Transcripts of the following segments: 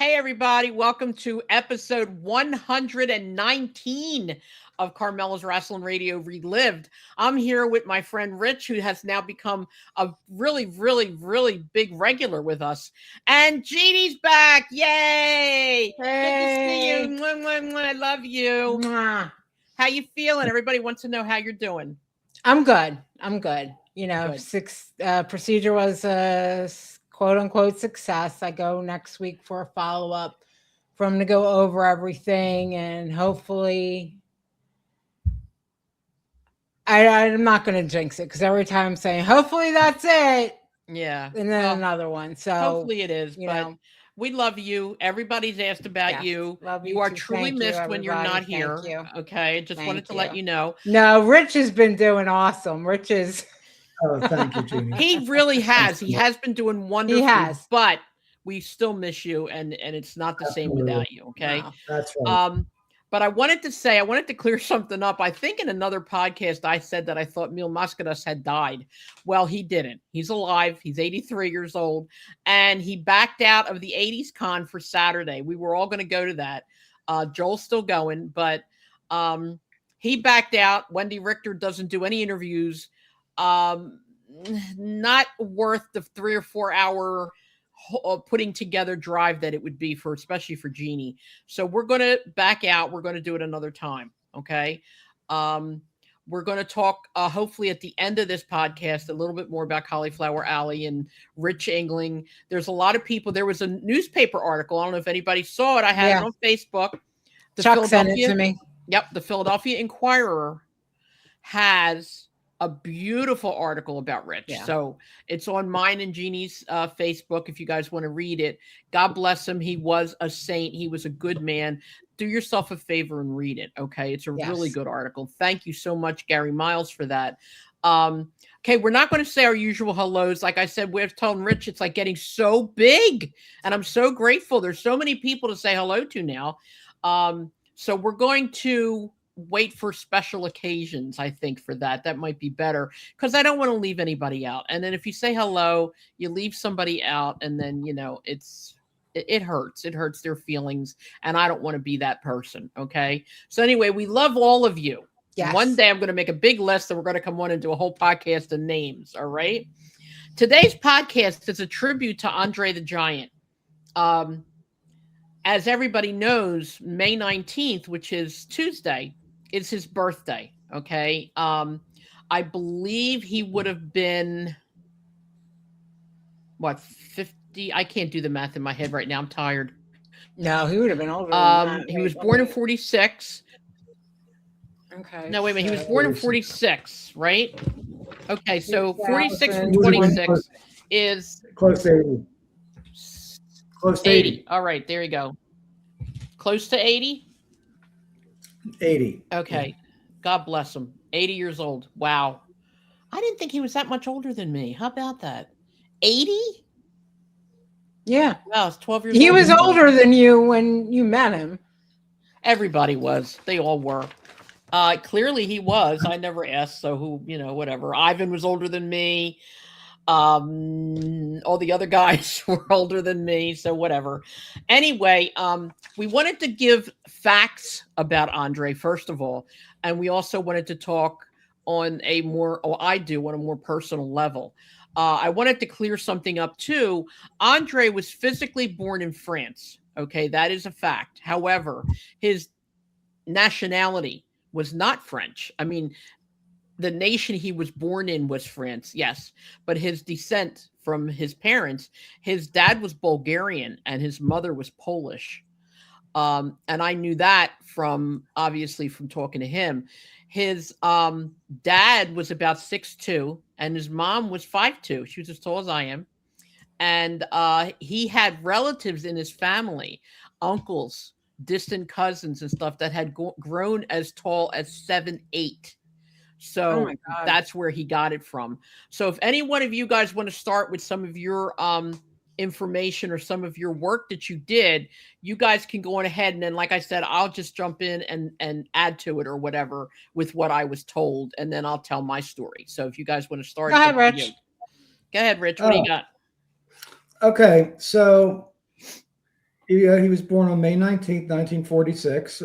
Hey, everybody. Welcome to episode 119 of Carmela's Wrestling Radio Relived. I'm here with my friend Rich, who has now become a really big regular with us. And Jeannie's back. Yay. Good to see you. Mwah, mwah, mwah. I love you. Mwah. How you feeling? Everybody wants to know how you're doing. I'm good. You know, Good. procedure was a quote unquote success. I go next week for a follow up for him to go over everything, and hopefully, I'm not going to jinx it because every time I'm saying hopefully that's it, Yeah. and then another one. So hopefully it is, but know, we love you. Everybody's asked about yes, you. love You are too. truly Thank missed you, when you're everybody. not here. Thank you. Okay. Just wanted Thank to let you know. No, Rich has been doing awesome. Rich is. Oh, thank you, Jeannie. He really has. He has been doing wonderful. He has. But we still miss you, and it's not the same without you. Okay. No. That's right. But I wanted to clear something up. I think in another podcast I said that I thought Mil Mascaras had died. Well, he didn't. He's alive. He's 83 years old, and he backed out of the 80s con for Saturday. We were all going to go to that. Joel's still going, but he backed out. Wendy Richter doesn't do any interviews. Not worth the 3 or 4 hour putting together drive that it would be for, especially for Jeannie. So we're going to back out. We're going to do it another time. Okay. We're going to talk, hopefully at the end of this podcast, a little bit more about Cauliflower Alley and Rich Engling. There's a lot of people. There was a newspaper article. I don't know if anybody saw it. I had it on Facebook. Chuck sent it to me. Yep. The Philadelphia Inquirer has a beautiful article about Rich. Yeah. So it's on mine and Jeannie's Facebook if you guys want to read it. God bless him. He was a saint. He was a good man. Do yourself a favor and read it. Okay. It's a really good article. Thank you so much, Gary Miles, for that. Okay. We're not going to say our usual hellos. Like I said, we're telling Rich, it's like getting so big, and I'm so grateful. There's so many people to say hello to now. So we're going to wait for special occasions. I think for that might be better, because I don't want to leave anybody out. And then if you say hello, you leave somebody out, and then, you know, it hurts. It hurts their feelings, and I don't want to be that person. Okay. So anyway, we love all of you. Yes. One day I'm going to make a big list, and we're going to come on and do a whole podcast of names. All right. Today's podcast is a tribute to Andre the Giant. As everybody knows, May 19th, which is Tuesday, is his birthday. Okay. I believe he would have been, 50? I can't do the math in my head right now. I'm tired. No, he would have been older. He was born in 46. Okay. No, wait a minute. He was born in 46, right? Okay. So 46 from 26 is close to 80. Close to 80. All right. There you go. Close to 80? 80. Okay. Yeah. God bless him. 80 years old. Wow. I didn't think he was that much older than me. How about that? 80? Yeah. Wow, it's 12 years old. He older was older than you when you met him. Everybody was. They all were. Clearly he was. I never asked, so who, whatever. Ivan was older than me. All the other guys were older than me, so whatever. Anyway, we wanted to give facts about Andre, first of all, and we also wanted to talk on a more personal level. I wanted to clear something up too. Andre was physically born in France. Okay, that is a fact. However, his nationality was not French. I mean, the nation he was born in was France, yes, but his descent from his parents, his dad was Bulgarian and his mother was Polish. And I knew that from talking to him. His dad was about 6'2", and his mom was 5'2". She was as tall as I am. And he had relatives in his family, uncles, distant cousins and stuff that had grown as tall as 7'8". So that's where he got it from. So if any one of you guys want to start with some of your information or some of your work that you did, you guys can go on ahead. And then, like I said, I'll just jump in and add to it or whatever with what I was told. And then I'll tell my story. So if you guys want to start. Go ahead, Rich. Go ahead, Rich. What do you got? Okay. So He was born on May 19th, 1946.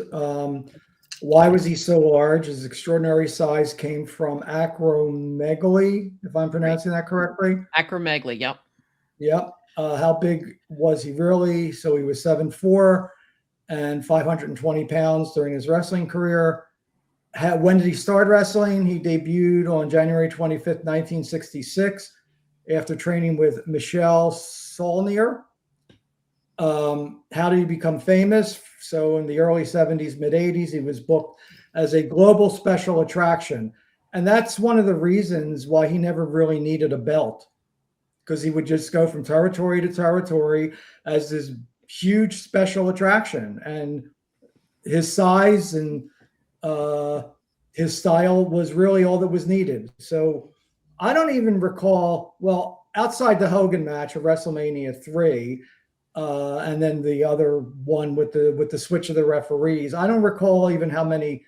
Why was he so large? His extraordinary size came from acromegaly, if I'm pronouncing that correctly. Acromegaly, yep. Yep. How big was he really? So he was 7'4" and 520 pounds during his wrestling career. When did he start wrestling? He debuted on January 25th, 1966, after training with Michel Saulnier. How did he become famous? So in the early 70s, mid 80s, he was booked as a global special attraction. And that's one of the reasons why he never really needed a belt, because he would just go from territory to territory as this huge special attraction. And his size and his style was really all that was needed. So I don't even recall, well, outside the Hogan match of WrestleMania 3, and then the other one with the switch of the referees, I don't recall even how many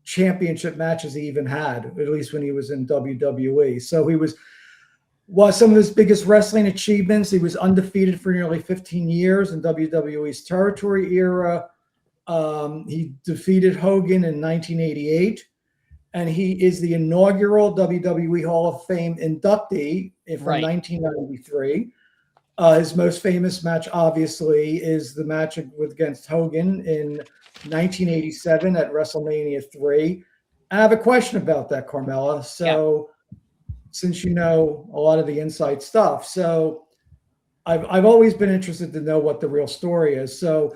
championship matches he even had, at least when he was in WWE. So he was some of his biggest wrestling achievements. He was undefeated for nearly 15 years in WWE's territory era. He defeated Hogan in 1988, and he is the inaugural WWE Hall of Fame inductee from 1993. His most famous match, obviously, is the match against Hogan in 1987 at WrestleMania 3. I have a question about that, Carmella. So, since you know a lot of the inside stuff, so I've always been interested to know what the real story is. So,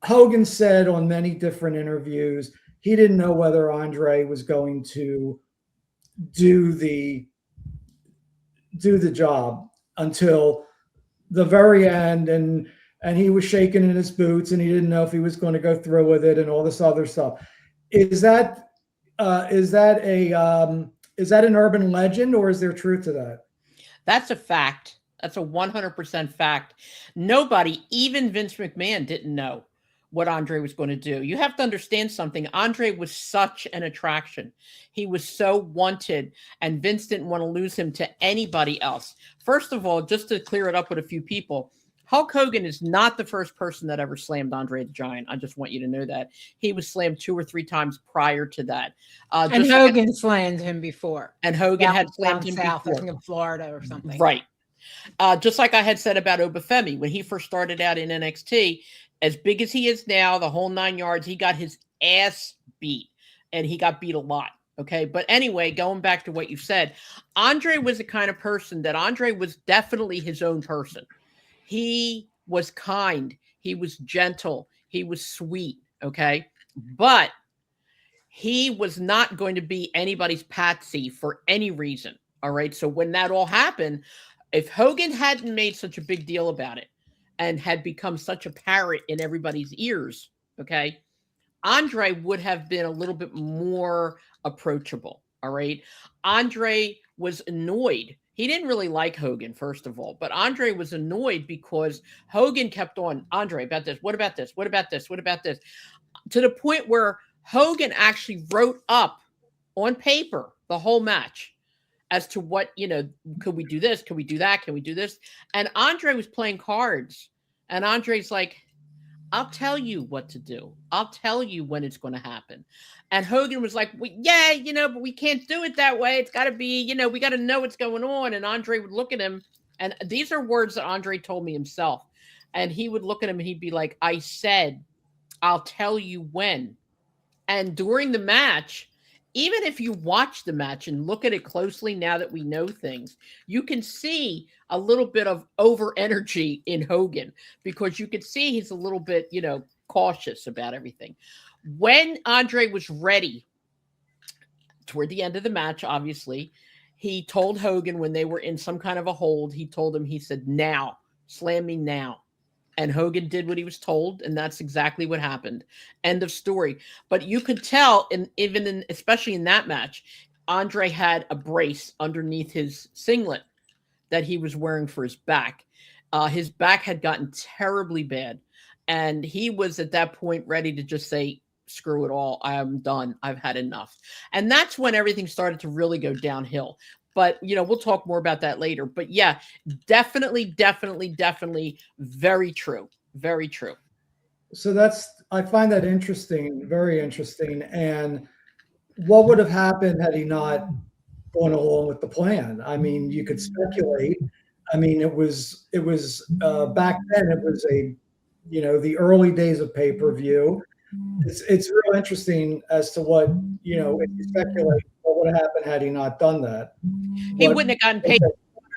Hogan said on many different interviews he didn't know whether Andre was going to do the job until the very end, and he was shaking in his boots, and he didn't know if he was going to go through with it, and all this other stuff. Is that an urban legend, or is there truth to that? That's a fact. That's a 100% fact. Nobody, even Vince McMahon, didn't know what Andre was going to do. You have to understand something. Andre was such an attraction. He was so wanted, and Vince didn't want to lose him to anybody else. First of all, just to clear it up with a few people, Hulk Hogan is not the first person that ever slammed Andre the Giant. I just want you to know that. He was slammed 2 or 3 times prior to that. And Hogan slammed him before. And Hogan had slammed him south, before. I think in Florida or something. Right. Just like I had said about Obafemi, when he first started out in NXT, as big as he is now, the whole 9 yards, he got his ass beat, and he got beat a lot. Okay. But anyway, going back to what you said, Andre was the kind of person that Andre was definitely his own person. He was kind. He was gentle. He was sweet. Okay. But he was not going to be anybody's patsy for any reason. All right. So when that all happened, if Hogan hadn't made such a big deal about it and had become such a parrot in everybody's ears, okay, Andre would have been a little bit more approachable. All right. Andre was annoyed. He didn't really like Hogan, first of all, but Andre was annoyed because Hogan kept on, Andre, about this. What about this? What about this? What about this? To the point where Hogan actually wrote up on paper the whole match as to what, could we do this? Could we do that? Can we do this? And Andre was playing cards. And Andre's like, I'll tell you what to do. I'll tell you when it's going to happen. And Hogan was like, well, yeah, but we can't do it that way. It's got to be, we got to know what's going on. And Andre would look at him. And these are words that Andre told me himself. And he would look at him and he'd be like, I said, I'll tell you when. And during the match, even if you watch the match and look at it closely now that we know things, you can see a little bit of over energy in Hogan, because you could see he's a little bit, cautious about everything. When Andre was ready toward the end of the match, obviously, he told Hogan when they were in some kind of a hold, he said, now, slam me now. And Hogan did what he was told, and that's exactly what happened. End of story. But you could tell, especially in that match, Andre had a brace underneath his singlet that he was wearing for his back. His back had gotten terribly bad, and he was at that point ready to just say, screw it all. I am done. I've had enough. And that's when everything started to really go downhill. But, we'll talk more about that later. But yeah, definitely very true. Very true. So I find that interesting, very interesting. And what would have happened had he not gone along with the plan? I mean, you could speculate. I mean, it was back then. It was the early days of pay per view. It's real interesting as to what if you speculate what would have happened had he not done that. He What wouldn't have gotten paid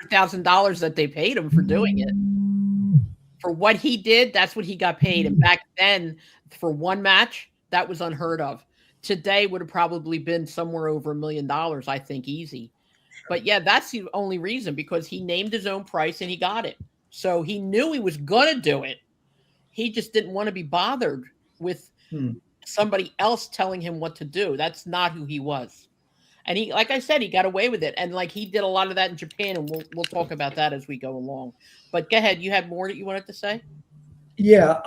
$100,000 that they paid him for doing it. For what he did, that's what he got paid. And back then, for one match, that was unheard of. Today would have probably been somewhere over $1 million, I think, easy. But yeah, that's the only reason, because he named his own price and he got it. So he knew he was going to do it. He just didn't want to be bothered with somebody else telling him what to do. That's not who he was. And he, like I said, he got away with it. And like he did a lot of that in Japan, and we'll talk about that as we go along. But go ahead, you had more that you wanted to say? Yeah.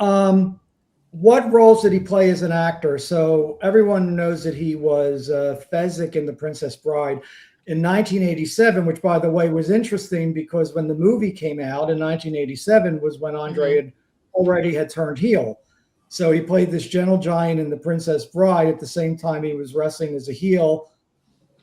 What roles did he play as an actor? So everyone knows that he was Fezzik in The Princess Bride in 1987, which, by the way, was interesting because when the movie came out in 1987 was when Andre already had turned heel. So he played this gentle giant in The Princess Bride at the same time he was wrestling as a heel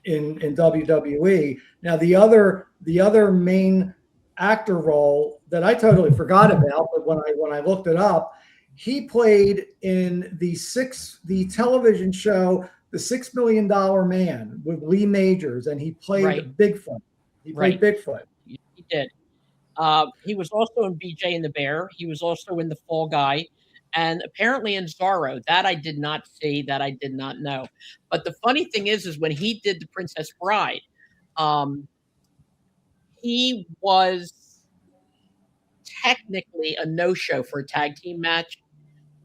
in WWE. Now, the other main actor role that I totally forgot about, but when I looked it up, he played in the television show The $6 Million Man with Lee Majors, and he played Bigfoot. He played Bigfoot. He did. He was also in BJ and the Bear. He was also in The Fall Guy, and apparently in Zorro. That I did not see. That I did not know. But the funny thing is when he did The Princess Bride, he was technically a no-show for a tag team match.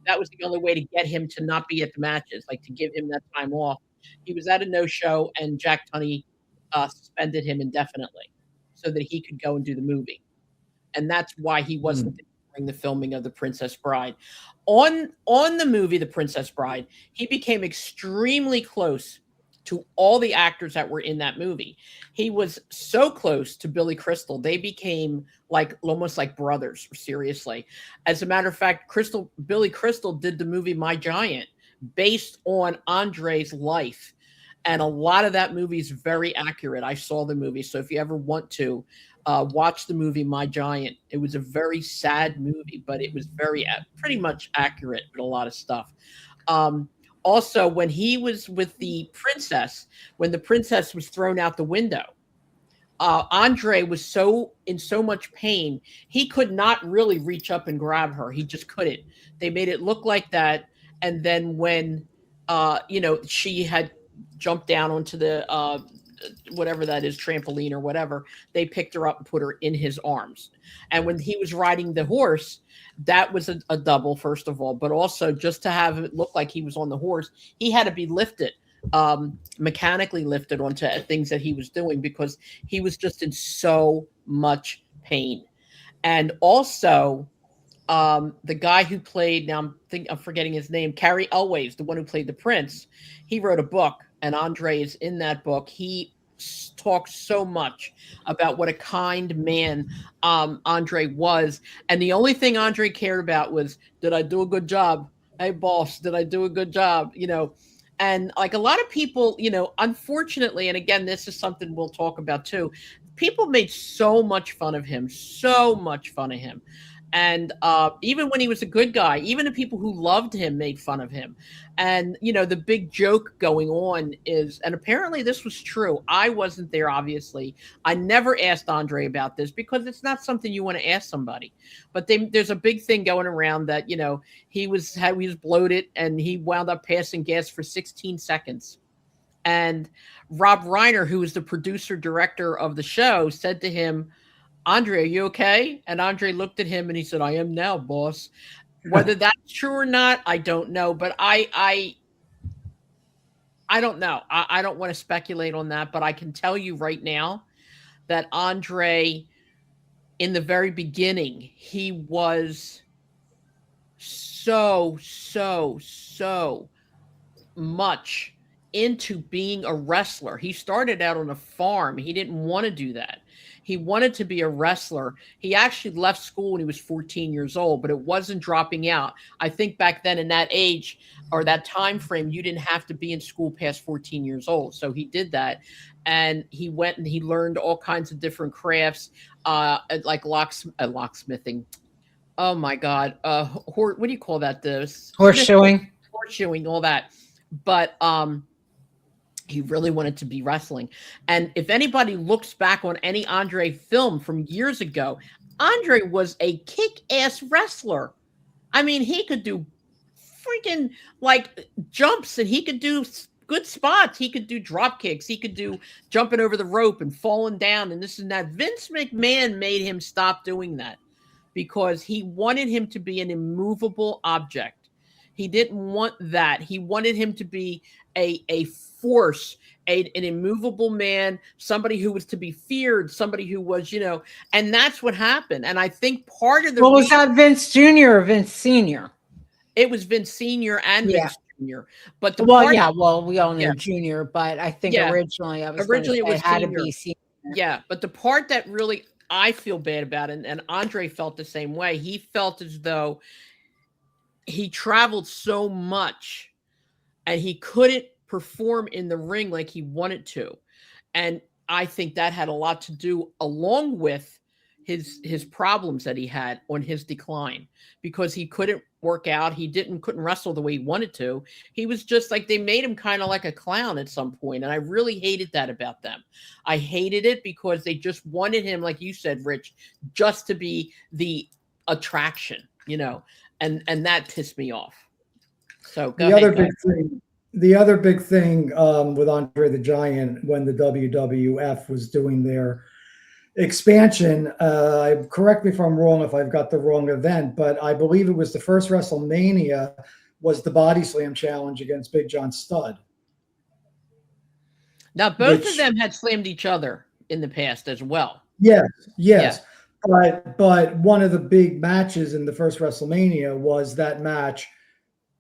That was the only way to get him to not be at the matches, like to give him that time off. He was at a no-show, and Jack Tunney suspended him indefinitely so that he could go and do the movie. And that's why he wasn't during the filming of The Princess Bride. On the movie The Princess Bride, he became extremely close to all the actors that were in that movie. He was so close to Billy Crystal. They became almost like brothers, seriously. As a matter of fact, Billy Crystal did the movie My Giant based on Andre's life. And a lot of that movie is very accurate. I saw the movie. So if you ever want to watch the movie My Giant, it was a very sad movie, but it was pretty much accurate with a lot of stuff. Also, when he was with the princess, when the princess was thrown out the window, Andre was in so much pain, he could not really reach up and grab her. He just couldn't. They made it look like that. And then when, she had jumped down onto the, whatever that is, trampoline or whatever, they picked her up and put her in his arms. And when he was riding the horse, that was a double, first of all, but also just to have it look like he was on the horse, he had to be lifted, mechanically lifted onto things that he was doing because he was just in so much pain. And also, the guy who played, now I'm forgetting his name, Carrie Elways, the one who played the prince, he wrote a book, and Andre is in that book. He talks so much about what a kind man Andre was, and the only thing Andre cared about was, did I do a good job? Hey boss, did I do a good job? And like a lot of people, unfortunately, and again, this is something we'll talk about too, people made so much fun of him. And even when he was a good guy, even the people who loved him made fun of him. And, the big joke going on is, and apparently this was true. I wasn't there, obviously. I never asked Andre about this because it's not something you want to ask somebody. But there's a big thing going around that, he was bloated and he wound up passing gas for 16 seconds. And Rob Reiner, who was the producer director of the show, said to him, Andre, are you okay? And Andre looked at him and he said, I am now, boss. Whether that's true or not, I don't know. But I don't know. I don't want to speculate on that. But I can tell you right now that Andre, in the very beginning, he was so much into being a wrestler. He started out on a farm. He didn't want to do that. He wanted to be a wrestler. He actually left school when he was 14 years old, but it wasn't dropping out. I think back then in that age or that time frame, you didn't have to be in school past 14 years old. So he did that. And he went and he learned all kinds of different crafts, like locksmithing. Oh my God. What do you call that? Horseshoeing. Horseshoeing, all that. But he really wanted to be wrestling. And if anybody looks back on any Andre film from years ago, Andre was a kick-ass wrestler. I mean, he could do freaking like jumps, and he could do good spots. He could do drop kicks. He could do jumping over the rope and falling down and this and that. Vince McMahon made him stop doing that because he wanted him to be an immovable object. He didn't want that. He wanted him to be a force, an immovable man, somebody who was to be feared, somebody who was, and that's what happened. And I think part of the was that Vince Jr. or Vince Sr.? It was Vince Sr. and Vince Jr. But we all know Jr., but I think originally it had to be Sr. Yeah, but the part that really I feel bad about, and Andre felt the same way, he felt as though he traveled so much and he couldn't perform in the ring like he wanted to. And I think that had a lot to do along with his problems that he had on his decline, because he couldn't work out. He couldn't wrestle the way he wanted to. He was just like, they made him kind of like a clown at some point. And I really hated that about them. I hated it because they just wanted him, like you said, Rich, just to be the attraction, and that pissed me off. So the other big thing with Andre the Giant, when the WWF was doing their expansion, correct me if I'm wrong, if I've got the wrong event, but I believe it was the first WrestleMania was the Body Slam Challenge against Big John Studd. Now, both of them had slammed each other in the past as well. Yes. Yeah. But one of the big matches in the first WrestleMania was that match,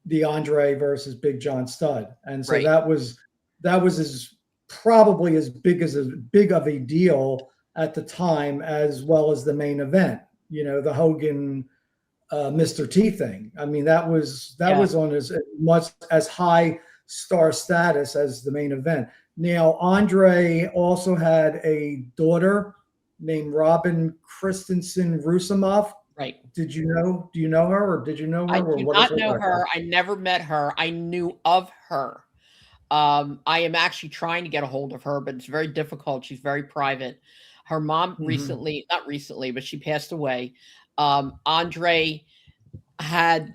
the Andre versus Big John Studd. And so that was probably as big of a deal at the time, as well as the main event, the Hogan Mr. T thing. I mean, that was on as much as high star status as the main event. Now, Andre also had a daughter named Robin Christensen Rusimov. Right. Do you know her, or did you know her? I do not know her. I never met her. I knew of her. I am actually trying to get a hold of her, but it's very difficult. She's very private. Her mom not recently, but she passed away. Andre had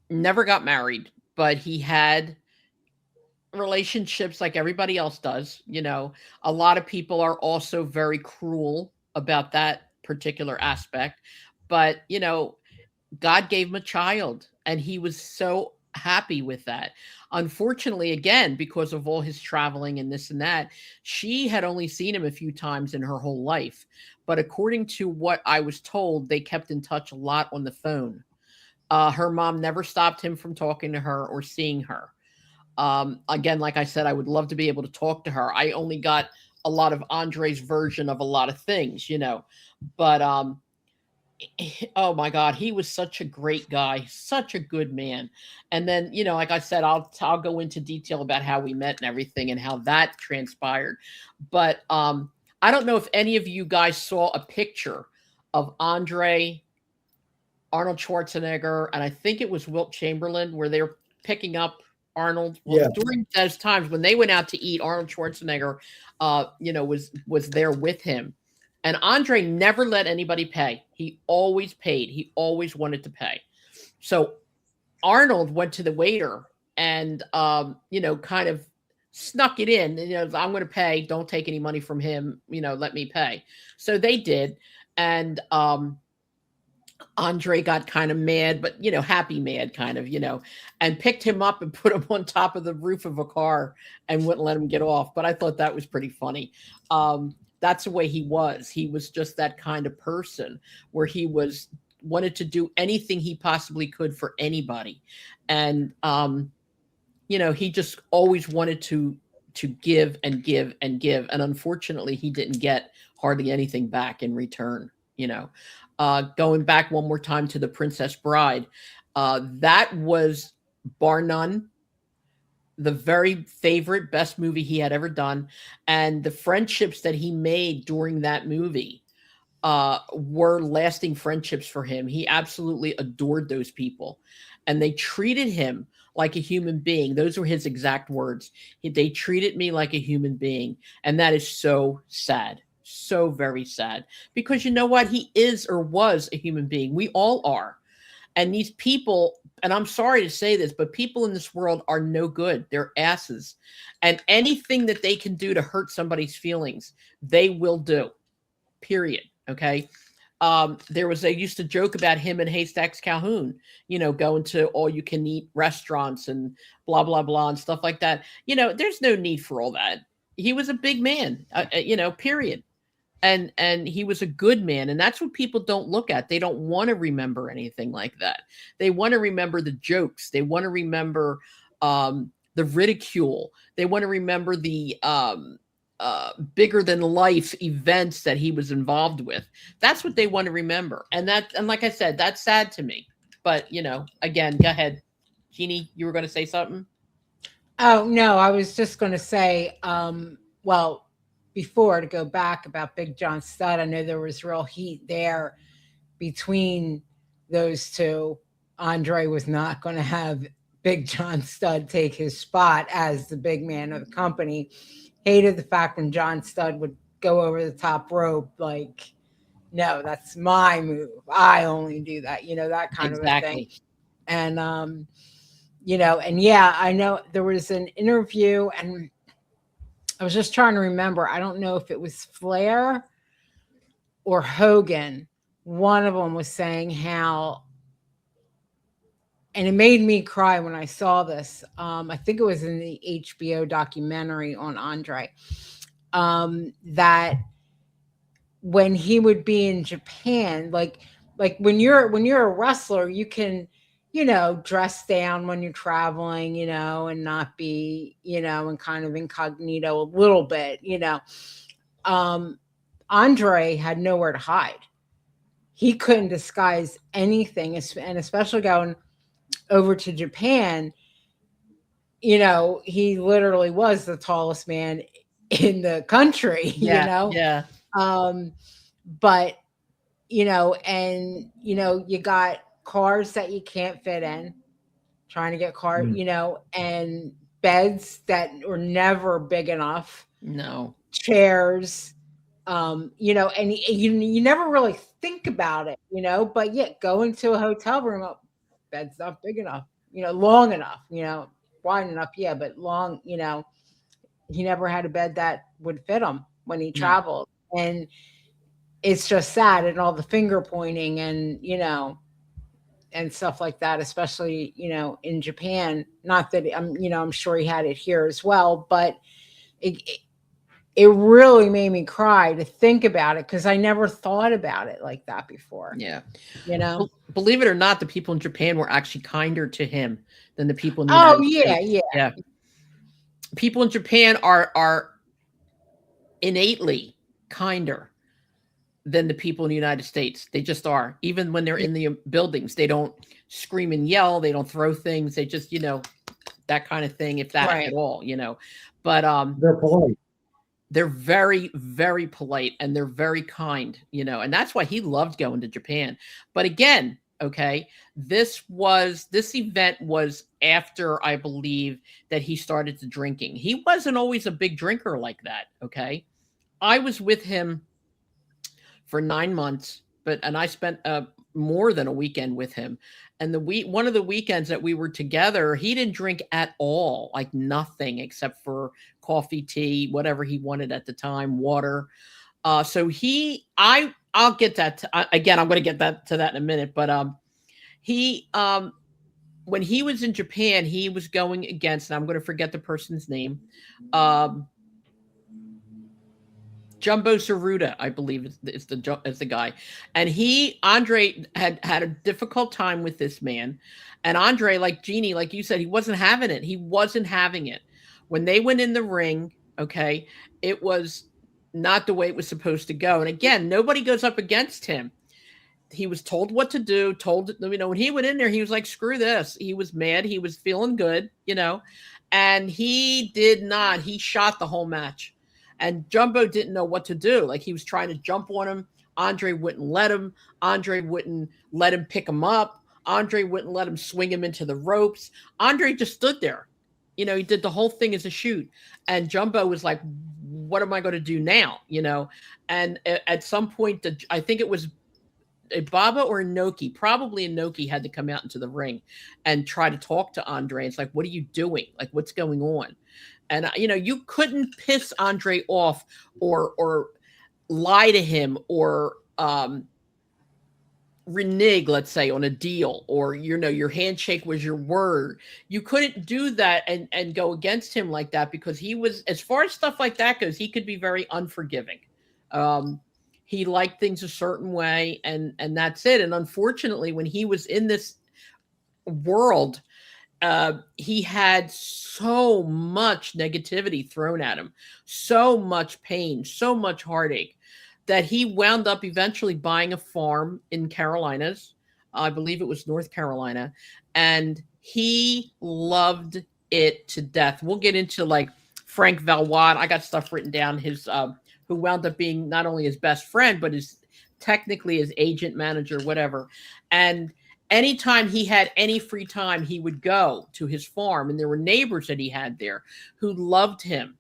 never got married, but he had relationships like everybody else does. A lot of people are also very cruel about that particular aspect, but God gave him a child and he was so happy with that. Unfortunately, again, because of all his traveling and this and that, she had only seen him a few times in her whole life. But according to what I was told, they kept in touch a lot on the phone. Her mom never stopped him from talking to her or seeing her. Again, like I said, I would love to be able to talk to her. I only got a lot of Andre's version of a lot of things, but oh my God, he was such a great guy, such a good man. And then, like I said, I'll go into detail about how we met and everything and how that transpired. But I don't know if any of you guys saw a picture of Andre, Arnold Schwarzenegger, and I think it was Wilt Chamberlain, where they were picking up Arnold. Well, during those times when they went out to eat, Arnold Schwarzenegger, was there with him. And Andre never let anybody pay. He always paid. He always wanted to pay. So Arnold went to the waiter and, kind of snuck it in. I'm going to pay. Don't take any money from him. Let me pay. So they did. And Andre got kind of mad, but, happy mad kind of, and picked him up and put him on top of the roof of a car and wouldn't let him get off. But I thought that was pretty funny. That's the way he was. He was just that kind of person where he wanted to do anything he possibly could for anybody. And, he just always wanted to give and give and give. And unfortunately, he didn't get hardly anything back in return. Going back one more time to The Princess Bride, that was bar none the very favorite, best movie he had ever done. And the friendships that he made during that movie were lasting friendships for him. He absolutely adored those people. And they treated him like a human being. Those were his exact words. They treated me like a human being. And that is so sad. So very sad. Because you know what? He is or was a human being. We all are. And these people, and I'm sorry to say this, but people in this world are no good. They're asses. And anything that they can do to hurt somebody's feelings, they will do. Period. Okay. They used to joke about him and Haystacks Calhoun, going to all you can eat restaurants and blah, blah, blah, and stuff like that. There's no need for all that. He was a big man, period. And he was a good man. And that's what people don't look at. They don't want to remember anything like that. They want to remember the jokes. They want to remember the ridicule. They want to remember the bigger than life events that he was involved with. That's what they want to remember. And like I said, that's sad to me. But, again, go ahead. Jeannie, you were going to say something? Oh, no, I was just going to say, before, to go back about Big John Studd, I know there was real heat there between those two. Andre was not going to have Big John Studd take his spot as the big man of the company. Hated the fact when John Studd would go over the top rope, like, no, that's my move. I only do that, that kind of a thing. And, and yeah, I know there was an interview, and I was just trying to remember. I don't know if it was Flair or Hogan. One of them was saying how, and it made me cry when I saw this. I think it was in the HBO documentary on Andre, that when he would be in Japan, like when you're a wrestler, you can, dress down when you're traveling, and not be, and kind of incognito a little bit, Andre had nowhere to hide. He couldn't disguise anything. And especially going over to Japan, he literally was the tallest man in the country, Yeah. But, and, you got cars that you can't fit in, trying to get cars, and beds that were never big enough. No. Chairs, and you never really think about it, but yet going to a hotel room, bed's not big enough, long enough, wide enough. Yeah. But long, he never had a bed that would fit him when he traveled. And it's just sad, and all the finger pointing and, and stuff like that, especially, in Japan. Not that I'm sure he had it here as well, but it really made me cry to think about it, because I never thought about it like that before. Yeah. Believe it or not, the people in Japan were actually kinder to him than the people in the United States. Yeah. People in Japan are innately kinder than the people in the United States. They just are. Even when they're in the buildings, they don't scream and yell. They don't throw things. They just, that kind of thing, if that at all, But they're polite. They're very, very polite, and they're very kind, and that's why he loved going to Japan. But again, okay, this event was after, I believe, that he started to drinking. He wasn't always a big drinker like that. Okay. I was with him for 9 months, and I spent more than a weekend with him. And one of the weekends that we were together, he didn't drink at all, like nothing except for coffee, tea, whatever he wanted at the time, water. So I'll get that again. I'm going to get to that in a minute. But when he was in Japan, he was going against, and I'm going to forget the person's name. Jumbo Tsuruta, I believe is the guy. And Andre had a difficult time with this man. And Andre, like Jeannie, like you said, he wasn't having it. He wasn't having it. When they went in the ring, okay, it was not the way it was supposed to go. And again, nobody goes up against him. He was told what to do, told, you know, when he went in there, he was like, screw this. He was mad. He was feeling good, you know, and he did not. He shot the whole match. And Jumbo didn't know what to do. Like, he was trying to jump on him. Andre wouldn't let him. Andre wouldn't let him pick him up. Andre wouldn't let him swing him into the ropes. Andre just stood there. You know, he did the whole thing as a shoot. And Jumbo was like, what am I going to do now? You know, and at some point, I think it was a Baba or Inoki, probably Inoki, had to come out into the ring and try to talk to Andre. It's like, what are you doing? Like, what's going on? And, you know, you couldn't piss Andre off or lie to him or renege, let's say, on a deal, or, you know, your handshake was your word. You couldn't do that and go against him like that, because he was, as far as stuff like that goes, he could be very unforgiving. He liked things a certain way, and that's it. And unfortunately, when he was in this world, he had so much negativity thrown at him, so much pain, so much heartache, that he wound up eventually buying a farm in Carolinas. I believe it was North Carolina. And he loved it to death. We'll get into like Frank Valois. I got stuff written down, his who wound up being not only his best friend, but his technically his agent, manager, whatever. And anytime he had any free time, he would go to his farm. And there were neighbors that he had there who loved him.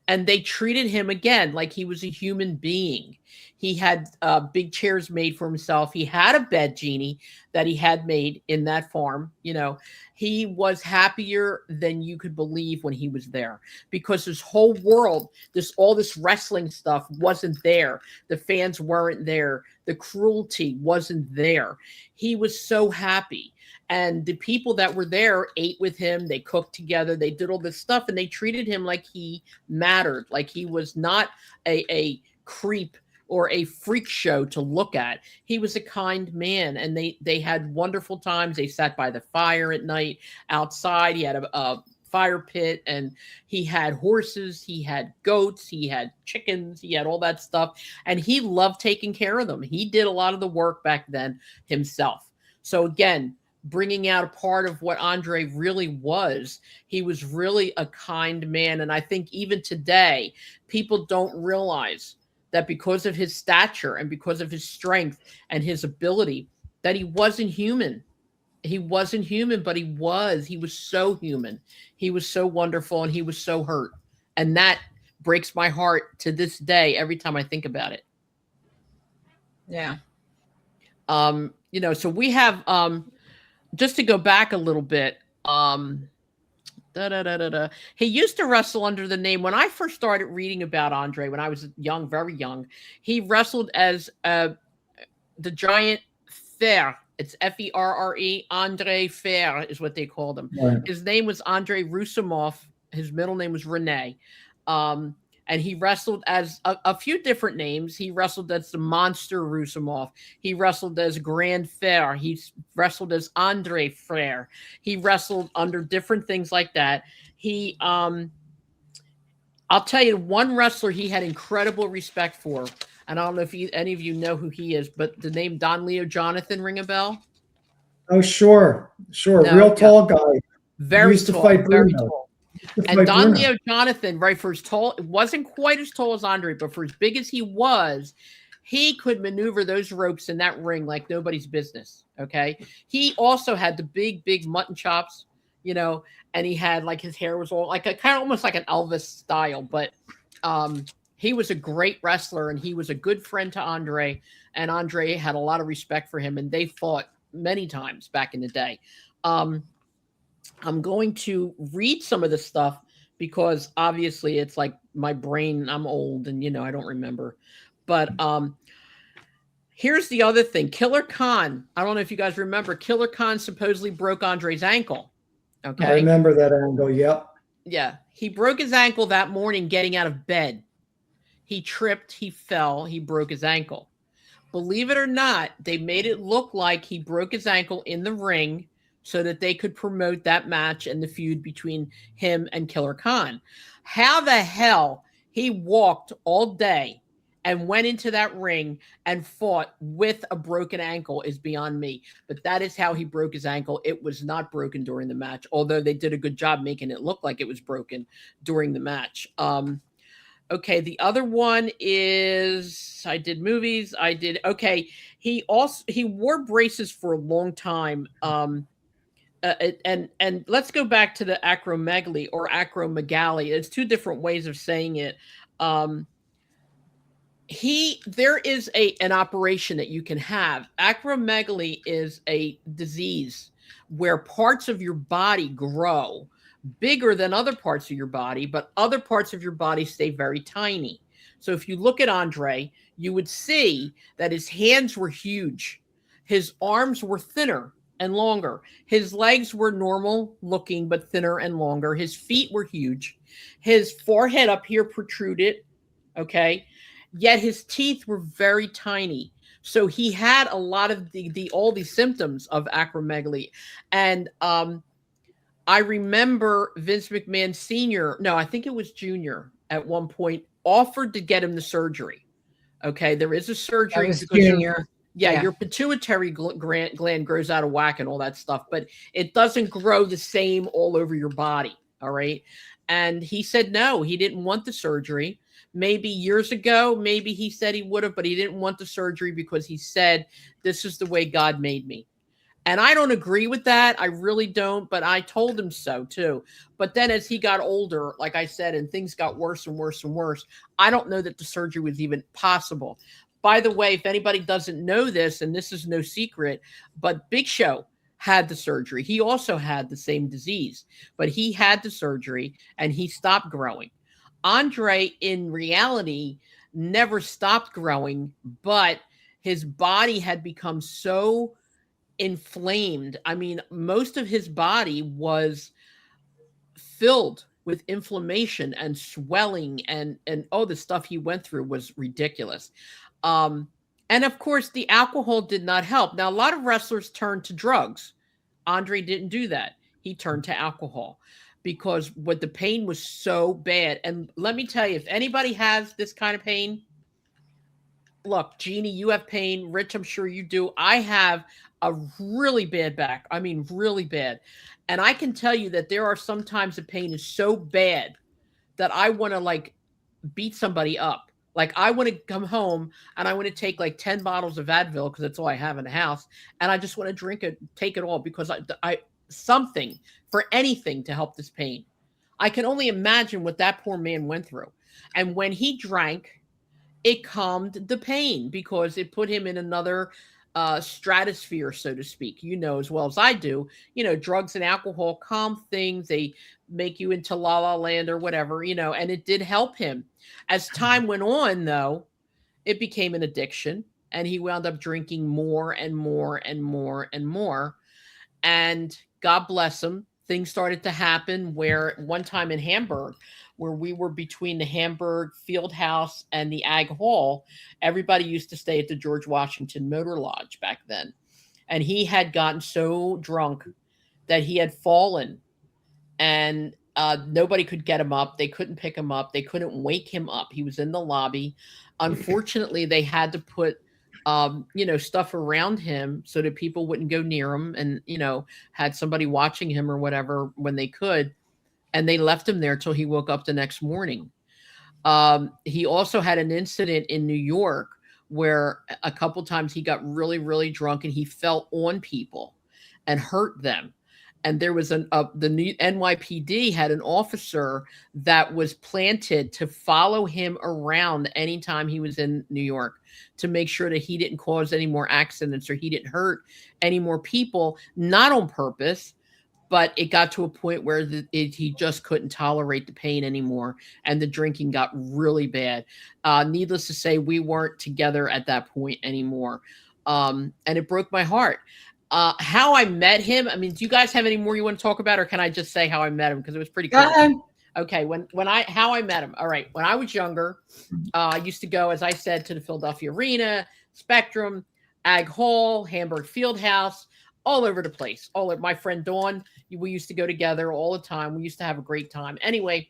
And they treated him, again, like he was a human being. He had big chairs made for himself. He had a bed, Jeannie, that he had made in that farm. You know, he was happier than you could believe when he was there, because his whole world, all this wrestling stuff wasn't there. The fans weren't there. The cruelty wasn't there. He was so happy. And the people that were there ate with him. They cooked together. They did all this stuff, and they treated him like he mattered, like he was not a creep or a freak show to look at. He was a kind man, and they had wonderful times. They sat by the fire at night outside. He had a fire pit, and he had horses, he had goats, he had chickens, he had all that stuff. And he loved taking care of them. He did a lot of the work back then himself. So again, bringing out a part of what Andre really was. He was really a kind man. And I think even today, people don't realize that because of his stature and because of his strength and his ability, that he wasn't human. He wasn't human, but he was so human. He was so wonderful, and he was so hurt. And that breaks my heart to this day every time I think about it. Yeah. You know, so we have, just to go back a little bit, he used to wrestle under the name, when I first started reading about Andre, when I was young, very young, he wrestled as the Giant Fer. It's Ferre. Andre Fer is what they called him. Right. His name was Andre Roussimoff. His middle name was Rene. And he wrestled as a few different names. He wrestled as the Monster Roussimoff. He wrestled as Grand Fer. He wrestled as Andre Frere. He wrestled under different things like that. He, I'll tell you, one wrestler he had incredible respect for, and I don't know if any of you know who he is, but the name Don Leo Jonathan, ring a bell? Oh, sure. No, Real tall guy. Very Used to tall, fight very Bruno. tall. Just And like Don Bruno. Leo Jonathan, right, for his tall, it wasn't quite as tall as Andre, but for as big as he was, he could maneuver those ropes in that ring like nobody's business. Okay. He also had the big mutton chops, you know, and he had, like, his hair was all like a kind of almost like an Elvis style, but he was a great wrestler, and he was a good friend to Andre, and Andre had a lot of respect for him, and they fought many times back in the day. I'm going to read some of the stuff because obviously it's like my brain, I'm old, and, you know, I don't remember. But here's the other thing. Killer Khan, I don't know if you guys remember, Killer Khan supposedly broke Andre's ankle. Okay. I remember that angle. Yep. Yeah. He broke his ankle that morning getting out of bed. He tripped, he fell, he broke his ankle. Believe it or not, they made it look like he broke his ankle in the ring so that they could promote that match and the feud between him and Killer Khan. How the hell He walked all day and went into that ring and fought with a broken ankle is beyond me. But that is how he broke his ankle. It was not broken during the match, although they did a good job making it look like it was broken during the match. Okay, the other one is I did movies. I did okay. He wore braces for a long time. And let's go back to the acromegaly or acromegaly. It's two different ways of saying it. There is an operation that you can have. Acromegaly is a disease where parts of your body grow bigger than other parts of your body, but other parts of your body stay very tiny. So if you look at Andre, you would see that his hands were huge. His arms were thinner and longer. His legs were normal looking, but thinner and longer. His feet were huge. His forehead up here protruded. Okay. Yet his teeth were very tiny. So he had a lot of all these symptoms of acromegaly. And I remember Vince McMahon Sr., no, I think it was Jr. at one point offered to get him the surgery. Okay, there is a surgery. That was Jr. Yeah, your pituitary gland grows out of whack and all that stuff, but it doesn't grow the same all over your body. All right. And he said no, he didn't want the surgery. Maybe years ago, maybe he said he would have, but he didn't want the surgery because he said, this is the way God made me. And I don't agree with that. I really don't, but I told him so too. But then as he got older, like I said, and things got worse and worse and worse, I don't know that the surgery was even possible. By the way, if anybody doesn't know this, and this is no secret, but Big Show had the surgery. He also had the same disease, but he had the surgery and he stopped growing. Andre, in reality, never stopped growing, but his body had become so inflamed. I mean, most of his body was filled with inflammation and swelling, and oh, the stuff he went through was ridiculous. And of course, the alcohol did not help. Now, a lot of wrestlers turned to drugs. Andre didn't do that. He turned to alcohol because what the pain was so bad. And let me tell you, if anybody has this kind of pain, look, Jeannie, you have pain. Rich, I'm sure you do. I have a really bad back. I mean, really bad. And I can tell you that there are sometimes the pain is so bad that I want to like beat somebody up. Like I want to come home and I want to take like 10 bottles of Advil because that's all I have in the house. And I just want to drink it, take it all because I something for anything to help this pain. I can only imagine what that poor man went through. And when he drank, it calmed the pain because it put him in another stratosphere, so to speak. You know as well as I do, you know, drugs and alcohol calm things. They make you into la la land or whatever, you know, and it did help him. As time went on, though, it became an addiction and he wound up drinking more and more and more and more. And God bless him, things started to happen where one time in Hamburg, where we were between the Hamburg Field House and the Ag Hall, everybody used to stay at the George Washington Motor Lodge back then. And he had gotten so drunk that he had fallen and nobody could get him up. They couldn't pick him up. They couldn't wake him up. He was in the lobby. Unfortunately, they had to put you know, stuff around him so that people wouldn't go near him and, you know, had somebody watching him or whatever when they could. And they left him there till he woke up the next morning. He also had an incident in New York where a couple times he got really, really drunk and he fell on people and hurt them. And there was the new NYPD had an officer that was planted to follow him around anytime he was in New York to make sure that he didn't cause any more accidents or he didn't hurt any more people, not on purpose, but it got to a point where he just couldn't tolerate the pain anymore. And the drinking got really bad. Needless to say, we weren't together at that point anymore. And it broke my heart. How I met him. I mean, do you guys have any more you want to talk about, or can I just say how I met him? Because it was pretty cool. Okay. How I met him. All right. When I was younger, I used to go, as I said, to the Philadelphia Arena, Spectrum, Ag Hall, Hamburg Field House, all over the place. All over. My friend Dawn, we used to go together all the time. We used to have a great time. Anyway,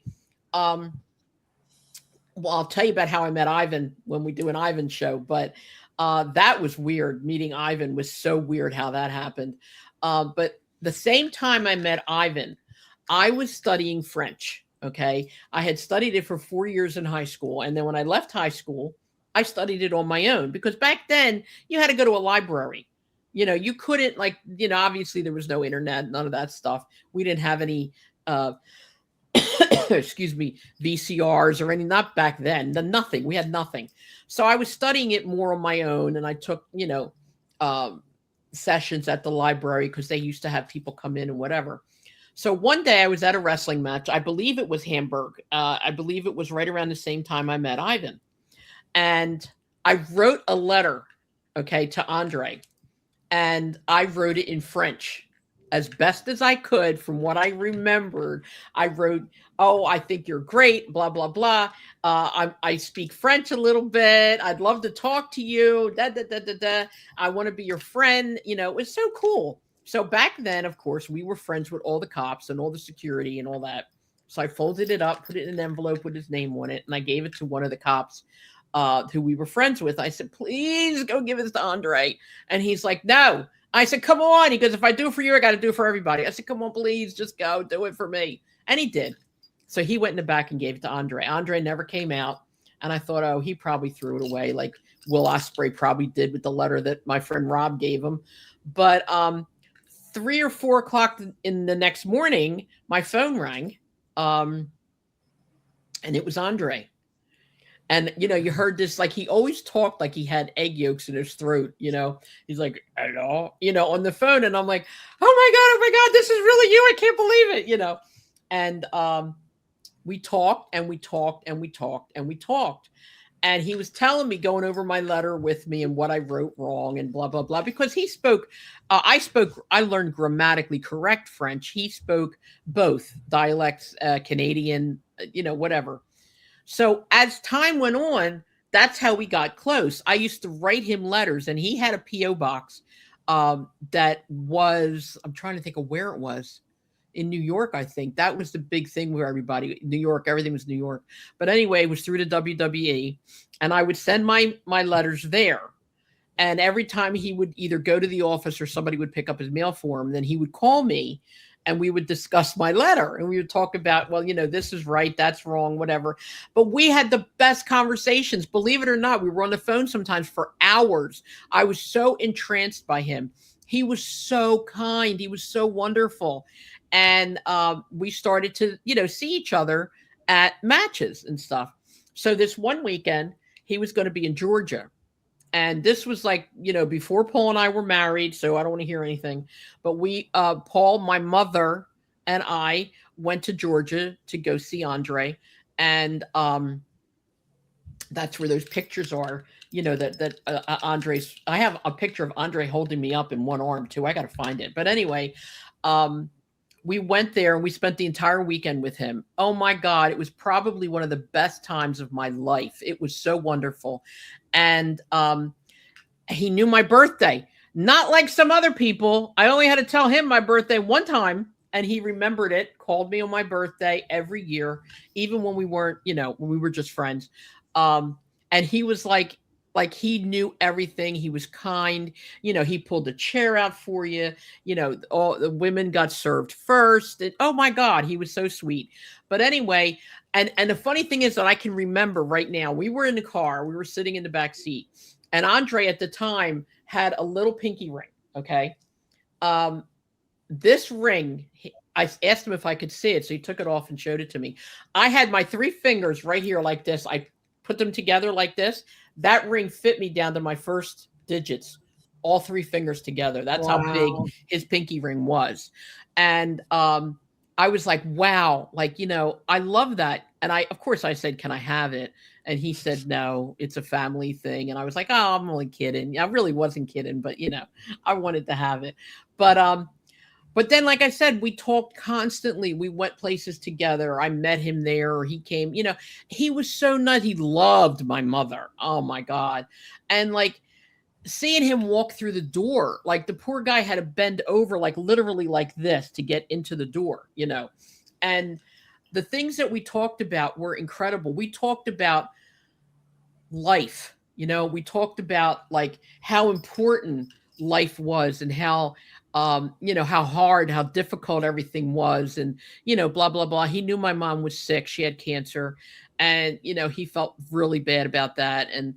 Well, I'll tell you about how I met Ivan when we do an Ivan show, but that was weird. Meeting Ivan was so weird how that happened. But the same time I met Ivan, I was studying French. Okay. I had studied it for 4 years in high school. And then when I left high school, I studied it on my own because back then you had to go to a library. You couldn't, like, obviously there was no internet, none of that stuff. We didn't have any, excuse me, VCRs or any, not back then, nothing. We had nothing. So I was studying it more on my own. And I took, sessions at the library because they used to have people come in and whatever. So one day I was at a wrestling match. I believe it was Hamburg. I believe it was right around the same time I met Ivan. And I wrote a letter, okay, to Andre. And I wrote it in French as best as I could from what I remembered. I wrote, "Oh, I think you're great, blah, blah, blah. I speak French a little bit. I'd love to talk to you. Da, da, da, da, da. I want to be your friend." It was so cool. So back then, of course, we were friends with all the cops and all the security and all that. So I folded it up, put it in an envelope with his name on it, and I gave it to one of the cops who we were friends with. I said, "Please go give this to Andre." And he's like, "No." I said, "Come on." He goes, "If I do it for you, I got to do it for everybody." I said, "Come on, please, just go do it for me." And he did. So he went in the back and gave it to Andre. Andre never came out. And I thought, oh, he probably threw it away like Will Ospreay probably did with the letter that my friend Rob gave him. But 3 or 4 o'clock in the next morning, my phone rang. And it was Andre. And, you heard this, like, he always talked like he had egg yolks in his throat, he's like, "Hello," on the phone. And I'm like, oh my God, this is really you. I can't believe it, And we talked and we talked and we talked and we talked. And he was telling me, going over my letter with me and what I wrote wrong and blah, blah, blah, because he spoke, I learned grammatically correct French. He spoke both dialects, Canadian, whatever. So as time went on, that's how we got close. I used to write him letters, and he had a P.O. box that was, I'm trying to think of where it was, in New York, I think. That was the big thing where everybody, New York, everything was New York. But anyway, it was through the WWE, and I would send my letters there. And every time he would either go to the office or somebody would pick up his mail for him, then he would call me. And we would discuss my letter, and we would talk about, well, this is right, that's wrong, whatever. But we had the best conversations. Believe it or not, we were on the phone sometimes for hours. I was so entranced by him. He was so kind. He was so wonderful. And we started to, see each other at matches and stuff. So this one weekend, he was going to be in Georgia. And this was like, before Paul and I were married, so I don't want to hear anything. But we, Paul, my mother, and I went to Georgia to go see Andre. And that's where those pictures are, that Andre's, I have a picture of Andre holding me up in one arm too. I got to find it. But anyway, we went there and we spent the entire weekend with him. Oh my God. It was probably one of the best times of my life. It was so wonderful. And he knew my birthday, not like some other people. I only had to tell him my birthday one time, and he remembered it, called me on my birthday every year, even when we weren't, when we were just friends. And he was like he knew everything. He was kind. He pulled the chair out for you. All the women got served first. And, oh my God, he was so sweet. But anyway, and the funny thing is that I can remember right now, we were in the car, we were sitting in the back seat, and Andre at the time had a little pinky ring. Okay. This ring, I asked him if I could see it. So he took it off and showed it to me. I had my 3 fingers right here like this. I put them together like this. That ring fit me down to my first digits, all 3 fingers together. That's Wow. how big his pinky ring was. And I was like, wow, I love that. And of course I said, can I have it? And he said, no, it's a family thing. And I was like, oh, I'm only kidding. I really wasn't kidding, but I wanted to have it. But then, like I said, we talked constantly. We went places together. I met him there, or he came, he was so nice. He loved my mother. Oh my God. And seeing him walk through the door, like the poor guy had to bend over, like literally like this to get into the door, and the things that we talked about were incredible. We talked about life. We talked about like how important life was and how how hard, how difficult everything was, and blah blah blah. He knew my mom was sick; she had cancer, and he felt really bad about that. And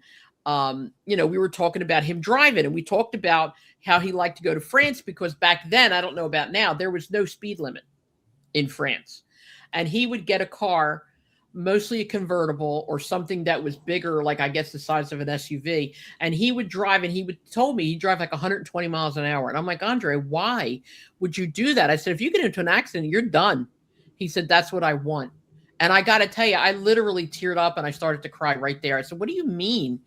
we were talking about him driving, and we talked about how he liked to go to France because back then, I don't know about now, there was no speed limit in France, and he would get a car, mostly a convertible or something that was bigger, like I guess the size of an SUV. And he would drive, and told me he'd drive like 120 miles an hour. And I'm like, Andre, why would you do that? I said, if you get into an accident, you're done. He said, that's what I want. And I got to tell you, I literally teared up and I started to cry right there. I said, what do you mean?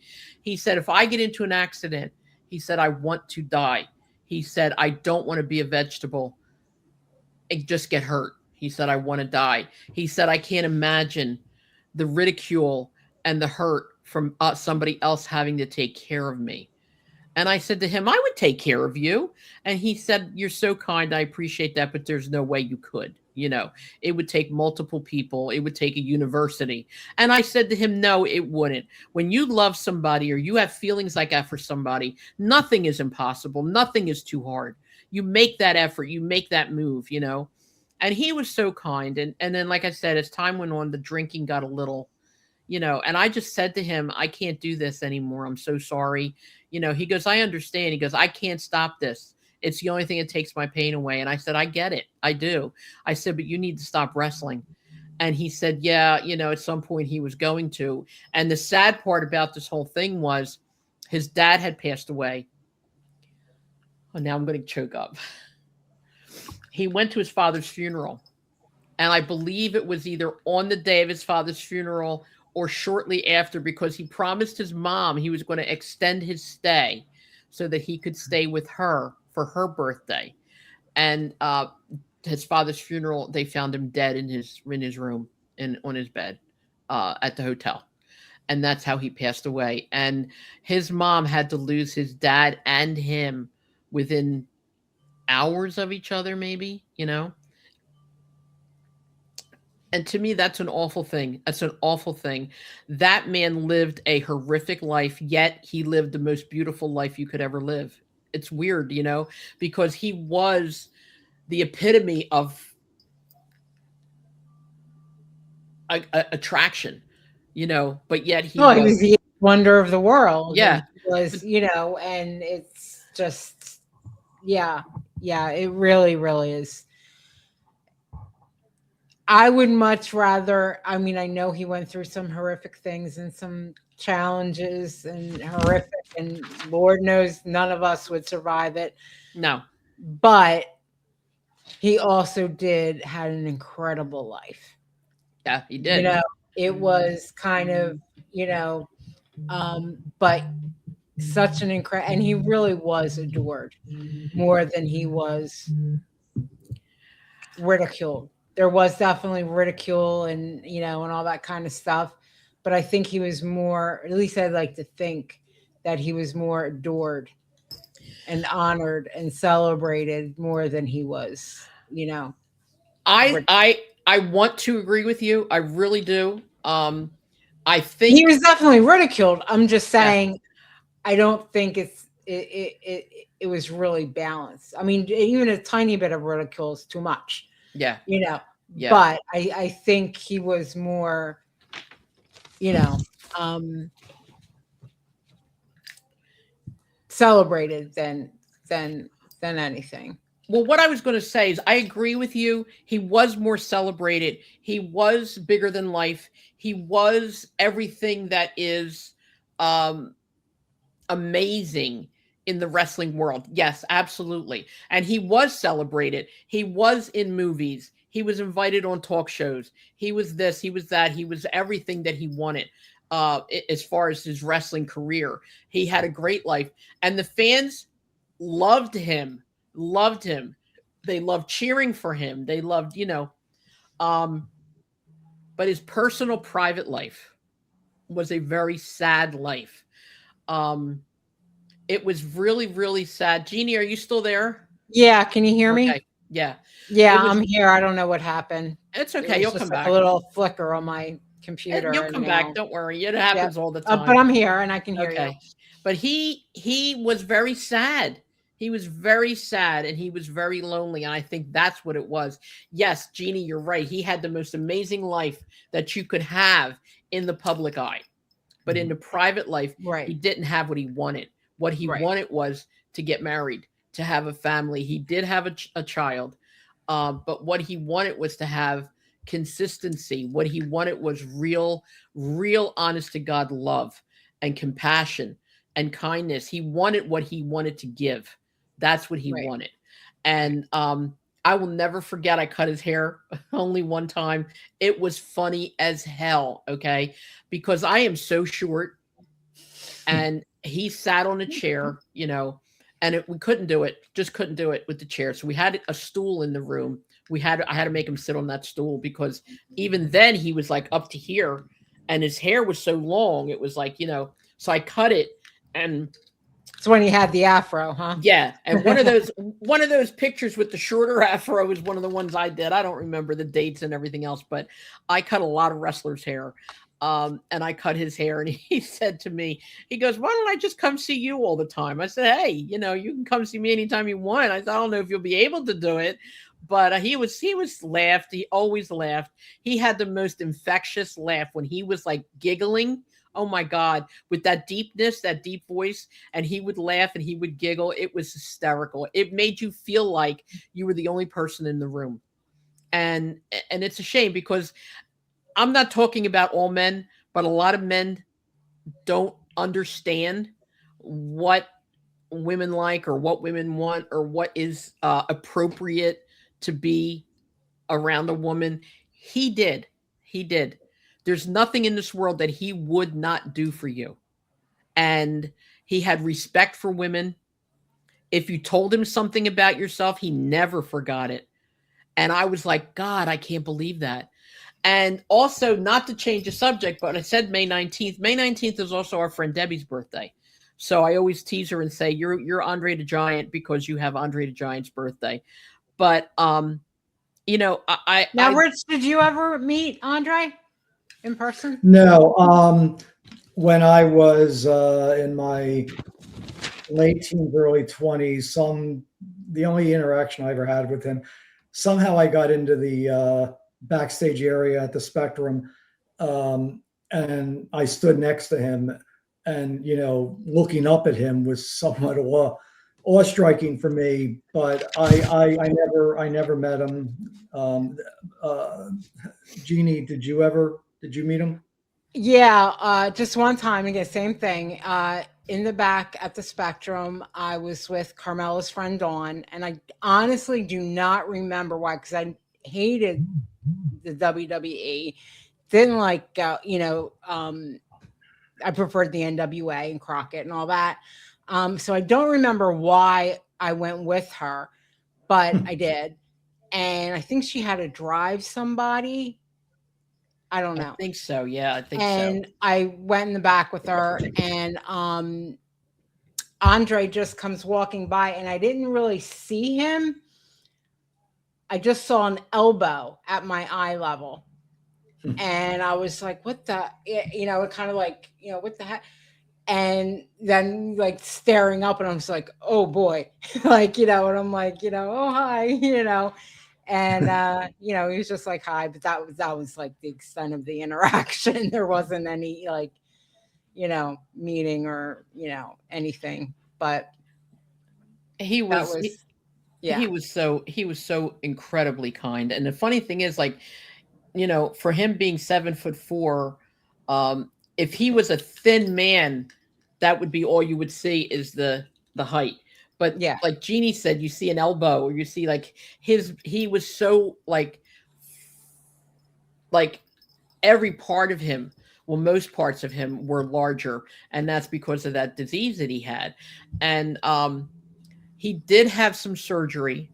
He said, if I get into an accident, he said, I want to die. He said, I don't want to be a vegetable and just get hurt. He said, I want to die. He said, I can't imagine the ridicule and the hurt from somebody else having to take care of me. And I said to him, I would take care of you. And he said, you're so kind. I appreciate that, but there's no way you could. It would take multiple people. It would take a university. And I said to him, no, it wouldn't. When you love somebody or you have feelings like that for somebody, nothing is impossible. Nothing is too hard. You make that effort. You make that move, And he was so kind. And then, like I said, as time went on, the drinking got a little, and I just said to him, I can't do this anymore. I'm so sorry. He goes, I understand. He goes, I can't stop this. It's the only thing that takes my pain away. And I said, I get it. I do. I said, but you need to stop wrestling. And he said, yeah, at some point he was going to. And the sad part about this whole thing was his dad had passed away. Oh, now I'm going to choke up. He went to his father's funeral. And I believe it was either on the day of his father's funeral or shortly after, because he promised his mom he was going to extend his stay so that he could stay with her for her birthday. And his father's funeral, they found him dead in his room and on his bed at the hotel. And that's how he passed away. And his mom had to lose his dad and him within hours of each other, maybe, And to me, that's an awful thing. That's an awful thing. That man lived a horrific life, yet he lived the most beautiful life you could ever live. It's weird, because he was the epitome of attraction, but yet he was the wonder of the world. Yeah. Was, and it's just, yeah, it really, really is. I would much rather, I know he went through some horrific things and some challenges and horrific, and Lord knows none of us would survive it. No. But he also had an incredible life. Yeah, he did. It was kind of, but such an incredible, and he really was adored more than he was ridiculed. There was definitely ridicule and, and all that kind of stuff. But I think he was more, at least I'd like to think that he was more adored and honored and celebrated more than he was, I want to agree with you. I really do. I think he was definitely ridiculed. I'm just saying, I don't think it was really balanced. Even a tiny bit of ridicule is too much. Yeah. But I think he was more, celebrated than anything. Well, what I was going to say is I agree with you. He was more celebrated. He was bigger than life. He was everything that is amazing in the wrestling world. Yes, absolutely. And he was celebrated. He was in movies. He was invited on talk shows. He was this, he was that. He was everything that he wanted as far as his wrestling career. He had a great life. And the fans loved him. They loved cheering for him. They loved, but his personal private life was a very sad life. It was really, really sad. Jeannie, are you still there? Yeah. Can you hear me? Yeah. Yeah, It was I'm here. I don't know what happened. it's It okay. was You'll just come like a back. little flicker on my computer You'll and come back. now. Don't worry. It Yeah. happens all the But time. I'm here and I can hear you. Okay. But he was very sad. He was very sad and he was very lonely. And I think that's what it was. Yes, Jeannie, you're right. He had the most amazing life that you could have in the public eye. But in the private life, he Right. didn't have what he wanted. What he Right. wanted was to get married, to have a family. He did have a child, but what he wanted was to have consistency. What he wanted was real, honest to God love and compassion and kindness. He wanted what he wanted to give. That's what he Right. wanted. And I will never forget. I cut his hair only one time. It was funny as hell. Okay, because I am so short and he sat on a chair, and we couldn't do it, just couldn't do it with the chair. So we had a stool in the room. I had to make him sit on that stool because even then he was like up to here and his hair was so long. It was like, so I cut it and It's when you had the afro, huh? yeah. And one of those pictures with the shorter afro is one of the ones I did. I don't remember the dates and everything else, but I cut a lot of wrestlers' hair. And I cut his hair and he said to me, he goes, "Why don't I just come see you all the time?" I said, "Hey, you can come see me anytime you want." I said, "I don't know if you'll be able to do it." But he was laughed. He always laughed. He had the most infectious laugh when he was like giggling. Oh my God, with that deepness, that deep voice, and he would laugh and he would giggle. It was hysterical. It made you feel like you were the only person in the room. And it's a shame because I'm not talking about all men, but a lot of men don't understand what women like or what women want or what is appropriate to be around a woman. He did. He did. There's nothing in this world that he would not do for you. And he had respect for women. If you told him something about yourself, he never forgot it. And I was like, God, I can't believe that. And also, not to change the subject, but I said May 19th. May 19th is also our friend Debbie's birthday. So I always tease her and say, you're Andre the Giant because you have Andre the Giant's birthday. But Now, Rich, did you ever meet Andre in person? No. When I was in my late teens, early 20s, the only interaction I ever had with him, somehow I got into the backstage area at the Spectrum, and I stood next to him, and looking up at him was somewhat awe-striking for me. But I never met him. Jeannie, did you meet him? Yeah, just one time. Again, same thing. In the back at the Spectrum, I was with Carmella's friend Dawn, and I honestly do not remember why, because I hated the WWE. Didn't like, I preferred the NWA and Crockett and all that. So I don't remember why I went with her, but I did. And I think she had to drive somebody. I don't know. I think so. Yeah, I think And so. I went in the back with her, and Andre just comes walking by, and I didn't really see him. I just saw an elbow at my eye level. And I was like, what the, it kind of like, what the heck? And then like staring up, and I was like, oh boy, like, and I'm like, oh, hi, and he was just like, hi, but that was like the extent of the interaction. There wasn't any like, meeting or, anything, but He that was, was, yeah. he was so incredibly kind. And the funny thing is, like, for him being 7'4", if he was a thin man, that would be all you would see is the height. But Yeah. like Jeannie said, you see an elbow, or you see like he was so like every part of him, well, most parts of him were larger, and that's because of that disease that he had. And he did have some surgery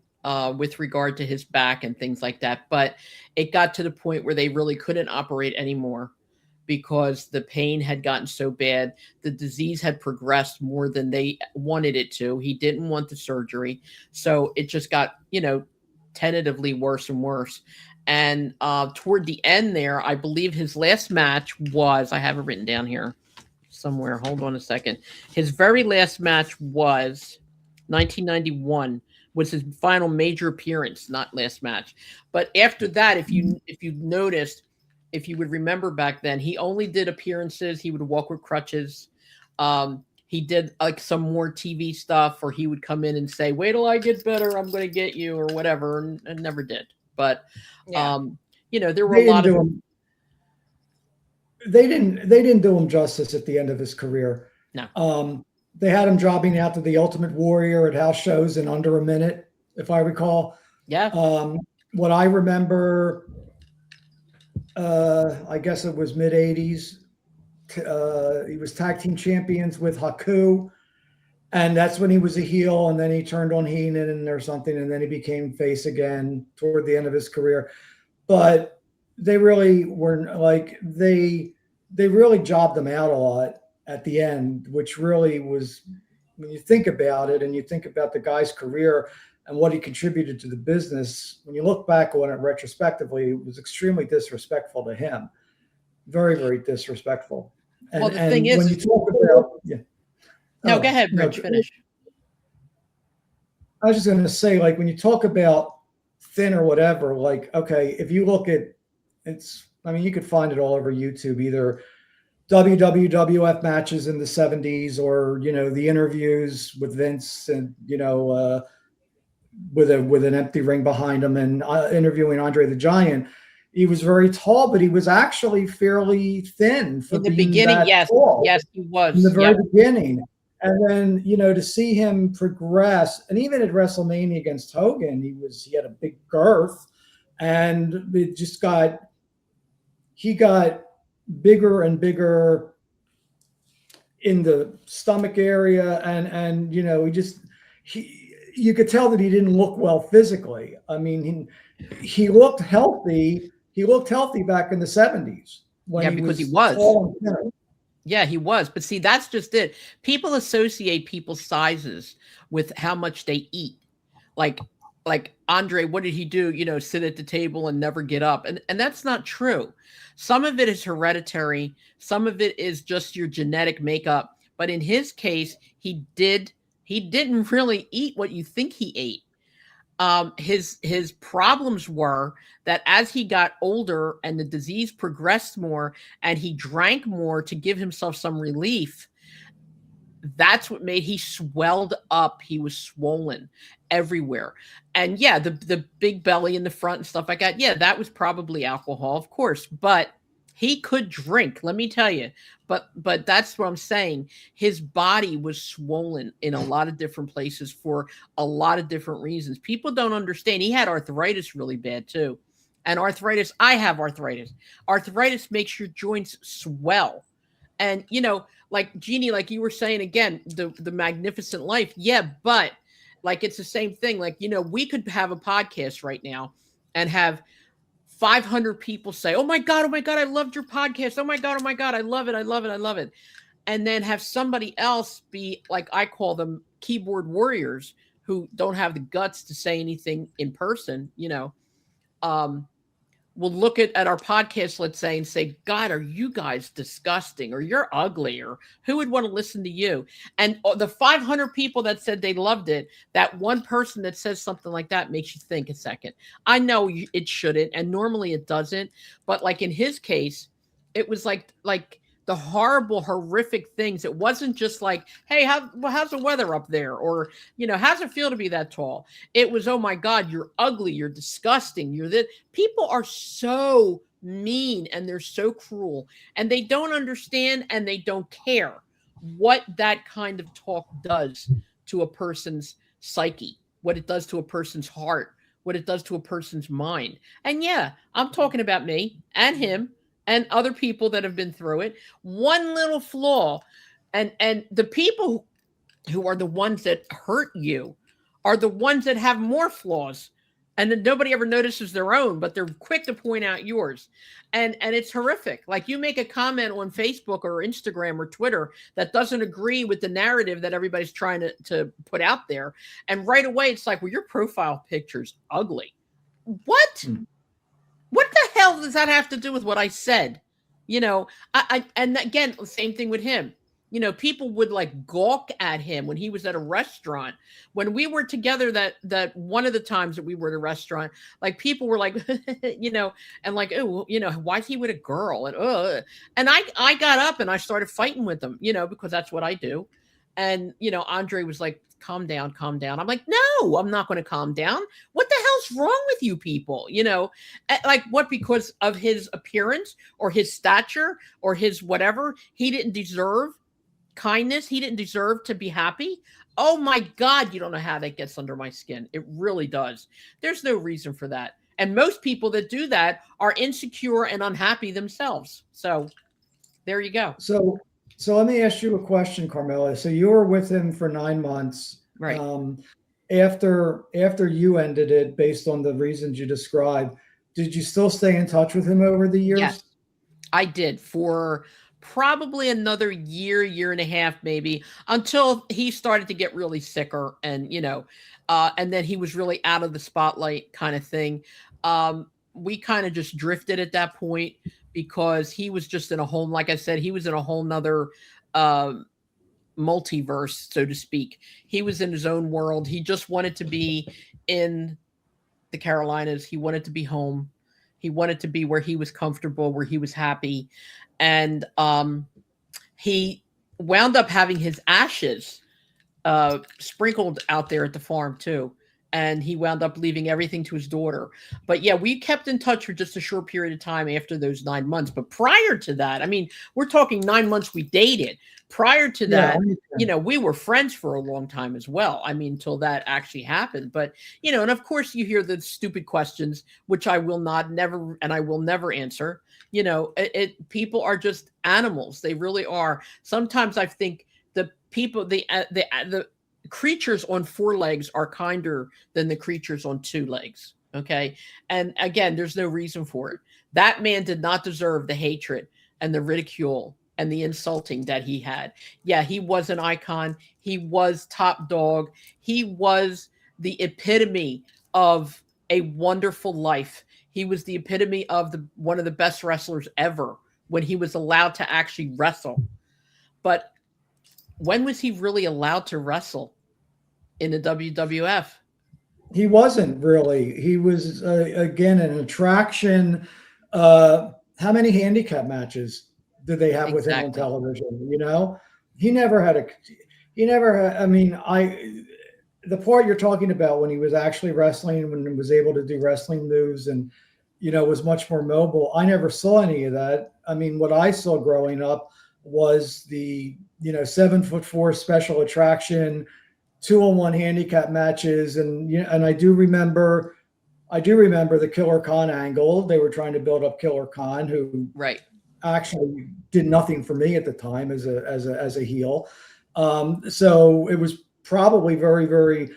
with regard to his back and things like that, but it got to the point where they really couldn't operate anymore because the pain had gotten so bad. The disease had progressed more than they wanted it to. He didn't want the surgery. So it just got, tentatively worse and worse. And toward the end there, I believe his last match was, I have it written down here somewhere. Hold on a second. His very last match was 1991, was his final major appearance, not last match. But after that, if you noticed, if you would remember back then, he only did appearances. He would walk with crutches. He did like some more TV stuff, or he would come in and say, "Wait till I get better, I'm going to get you," or whatever, and never did. But there were a lot of they didn't do him justice at the end of his career. No. They had him jobbing out to the Ultimate Warrior at house shows in under a minute, if I recall. Yeah. What I remember, I guess it was mid 80s. He was tag team champions with Haku, and that's when he was a heel, and then he turned on Heenan or something, and then he became face again toward the end of his career. But they really were like they really jobbed him out a lot at the end, which really was, when you think about it and you think about the guy's career and what he contributed to the business, when you look back on it retrospectively, it was extremely disrespectful to him. Very, very disrespectful. And, well, the thing is, when you talk about, no, go ahead, Rich, finish. I was just going to say, like, when you talk about thin or whatever, like, okay, if you look at, you could find it all over YouTube, either WWF matches in the 70s or, the interviews with Vince and, with an empty ring behind him and interviewing Andre the Giant. He was very tall, but he was actually fairly thin for in the beginning. Yes, tall. Yes, he was in the very beginning. And then, to see him progress, and even at WrestleMania against Hogan, he had a big girth, and it just he got bigger and bigger in the stomach area, and you could tell that he didn't look well physically. I mean, he looked healthy. He looked healthy back in the 70s when because he was. Tall and thin. Yeah, he was. But see, that's just it. People associate people's sizes with how much they eat. Like Andre, what did he do? Sit at the table and never get up. And that's not true. Some of it is hereditary. Some of it is just your genetic makeup. But in his case, he didn't really eat what you think he ate. His problems were that as he got older and the disease progressed more and he drank more to give himself some relief, that's what made he swelled up. He was swollen everywhere. And yeah, the big belly in the front and stuff like that. Yeah, that was probably alcohol, of course, but he could drink, let me tell you. But that's what I'm saying. His body was swollen in a lot of different places for a lot of different reasons. People don't understand. He had arthritis really bad too. And arthritis, I have arthritis. Arthritis makes your joints swell. And, like Jeannie, like you were saying again, the magnificent life. Yeah, but like it's the same thing. Like, we could have a podcast right now and have 500 people say, oh my God, I loved your podcast. Oh my God, I love it. And then have somebody else be like, I call them keyboard warriors who don't have the guts to say anything in person, will look at our podcast, let's say, and say, God, are you guys disgusting, or you're ugly, or who would want to listen to you? And the 500 people that said they loved it, that one person that says something like that makes you think a second. I know it shouldn't, and normally it doesn't, but like in his case, it was like the horrible, horrific things. It wasn't just like, hey, how's the weather up there? Or, how's it feel to be that tall? It was, oh my God, you're ugly. You're disgusting. You're that. People are so mean and they're so cruel and they don't understand and they don't care what that kind of talk does to a person's psyche, what it does to a person's heart, what it does to a person's mind. And yeah, I'm talking about me and him and other people that have been through it. One little flaw, and the people who are the ones that hurt you are the ones that have more flaws, and then nobody ever notices their own, but they're quick to point out yours. And it's horrific. Like you make a comment on Facebook or Instagram or Twitter that doesn't agree with the narrative that everybody's trying to put out there. And right away, it's like, well, your profile picture's ugly. What? Hmm. What the hell does that have to do with what I said? And again, same thing with him. People would like gawk at him when he was at a restaurant. When we were together, that one of the times that we were at a restaurant, like people were like, and like, oh, why is he with a girl? And I got up and I started fighting with them, because that's what I do. And Andre was like, calm down, calm down. I'm like, no, I'm not going to calm down. What the hell's wrong with you people? Like what, because of his appearance or his stature or his whatever, he didn't deserve kindness. He didn't deserve to be happy. Oh my God, you don't know how that gets under my skin. It really does. There's no reason for that. And most people that do that are insecure and unhappy themselves. So there you go. So let me ask you a question, Carmela. So you were with him for 9 months. Right. After you ended it, based on the reasons you described, did you still stay in touch with him over the years? Yes, I did for probably another year and a half, maybe, until he started to get really sicker and then he was really out of the spotlight kind of thing. We kind of just drifted at that point because he was just in a whole, like I said, he was in a whole nother multiverse, so to speak. He was in his own world. He just wanted to be in the Carolinas. He wanted to be home. He wanted to be where he was comfortable, where he was happy. And he wound up having his ashes sprinkled out there at the farm too. And he wound up leaving everything to his daughter. But yeah, we kept in touch for just a short period of time after those 9 months. But prior to that, I mean, we're talking 9 months we dated. Prior to that, we were friends for a long time as well. I mean, until that actually happened. But, and of course you hear the stupid questions, which I will never answer. People are just animals. They really are. Sometimes I think the people, the creatures on 4 legs are kinder than the creatures on 2 legs. Okay. And again, there's no reason for it. That man did not deserve the hatred and the ridicule and the insulting that he had. Yeah, he was an icon. He was top dog. He was the epitome of a wonderful life. He was the epitome of one of the best wrestlers ever when he was allowed to actually wrestle. But when was he really allowed to wrestle in the WWF? He wasn't really. He was, again, an attraction. How many handicap matches did they have with him on television? He never had I mean, the part you're talking about when he was actually wrestling, when he was able to do wrestling moves and, was much more mobile. I never saw any of that. I mean, what I saw growing up was the, 7'4" special attraction, 2-on-1 handicap matches. And I do remember the Killer Khan angle. They were trying to build up Killer Khan, who actually did nothing for me at the time as a heel. So it was probably very, very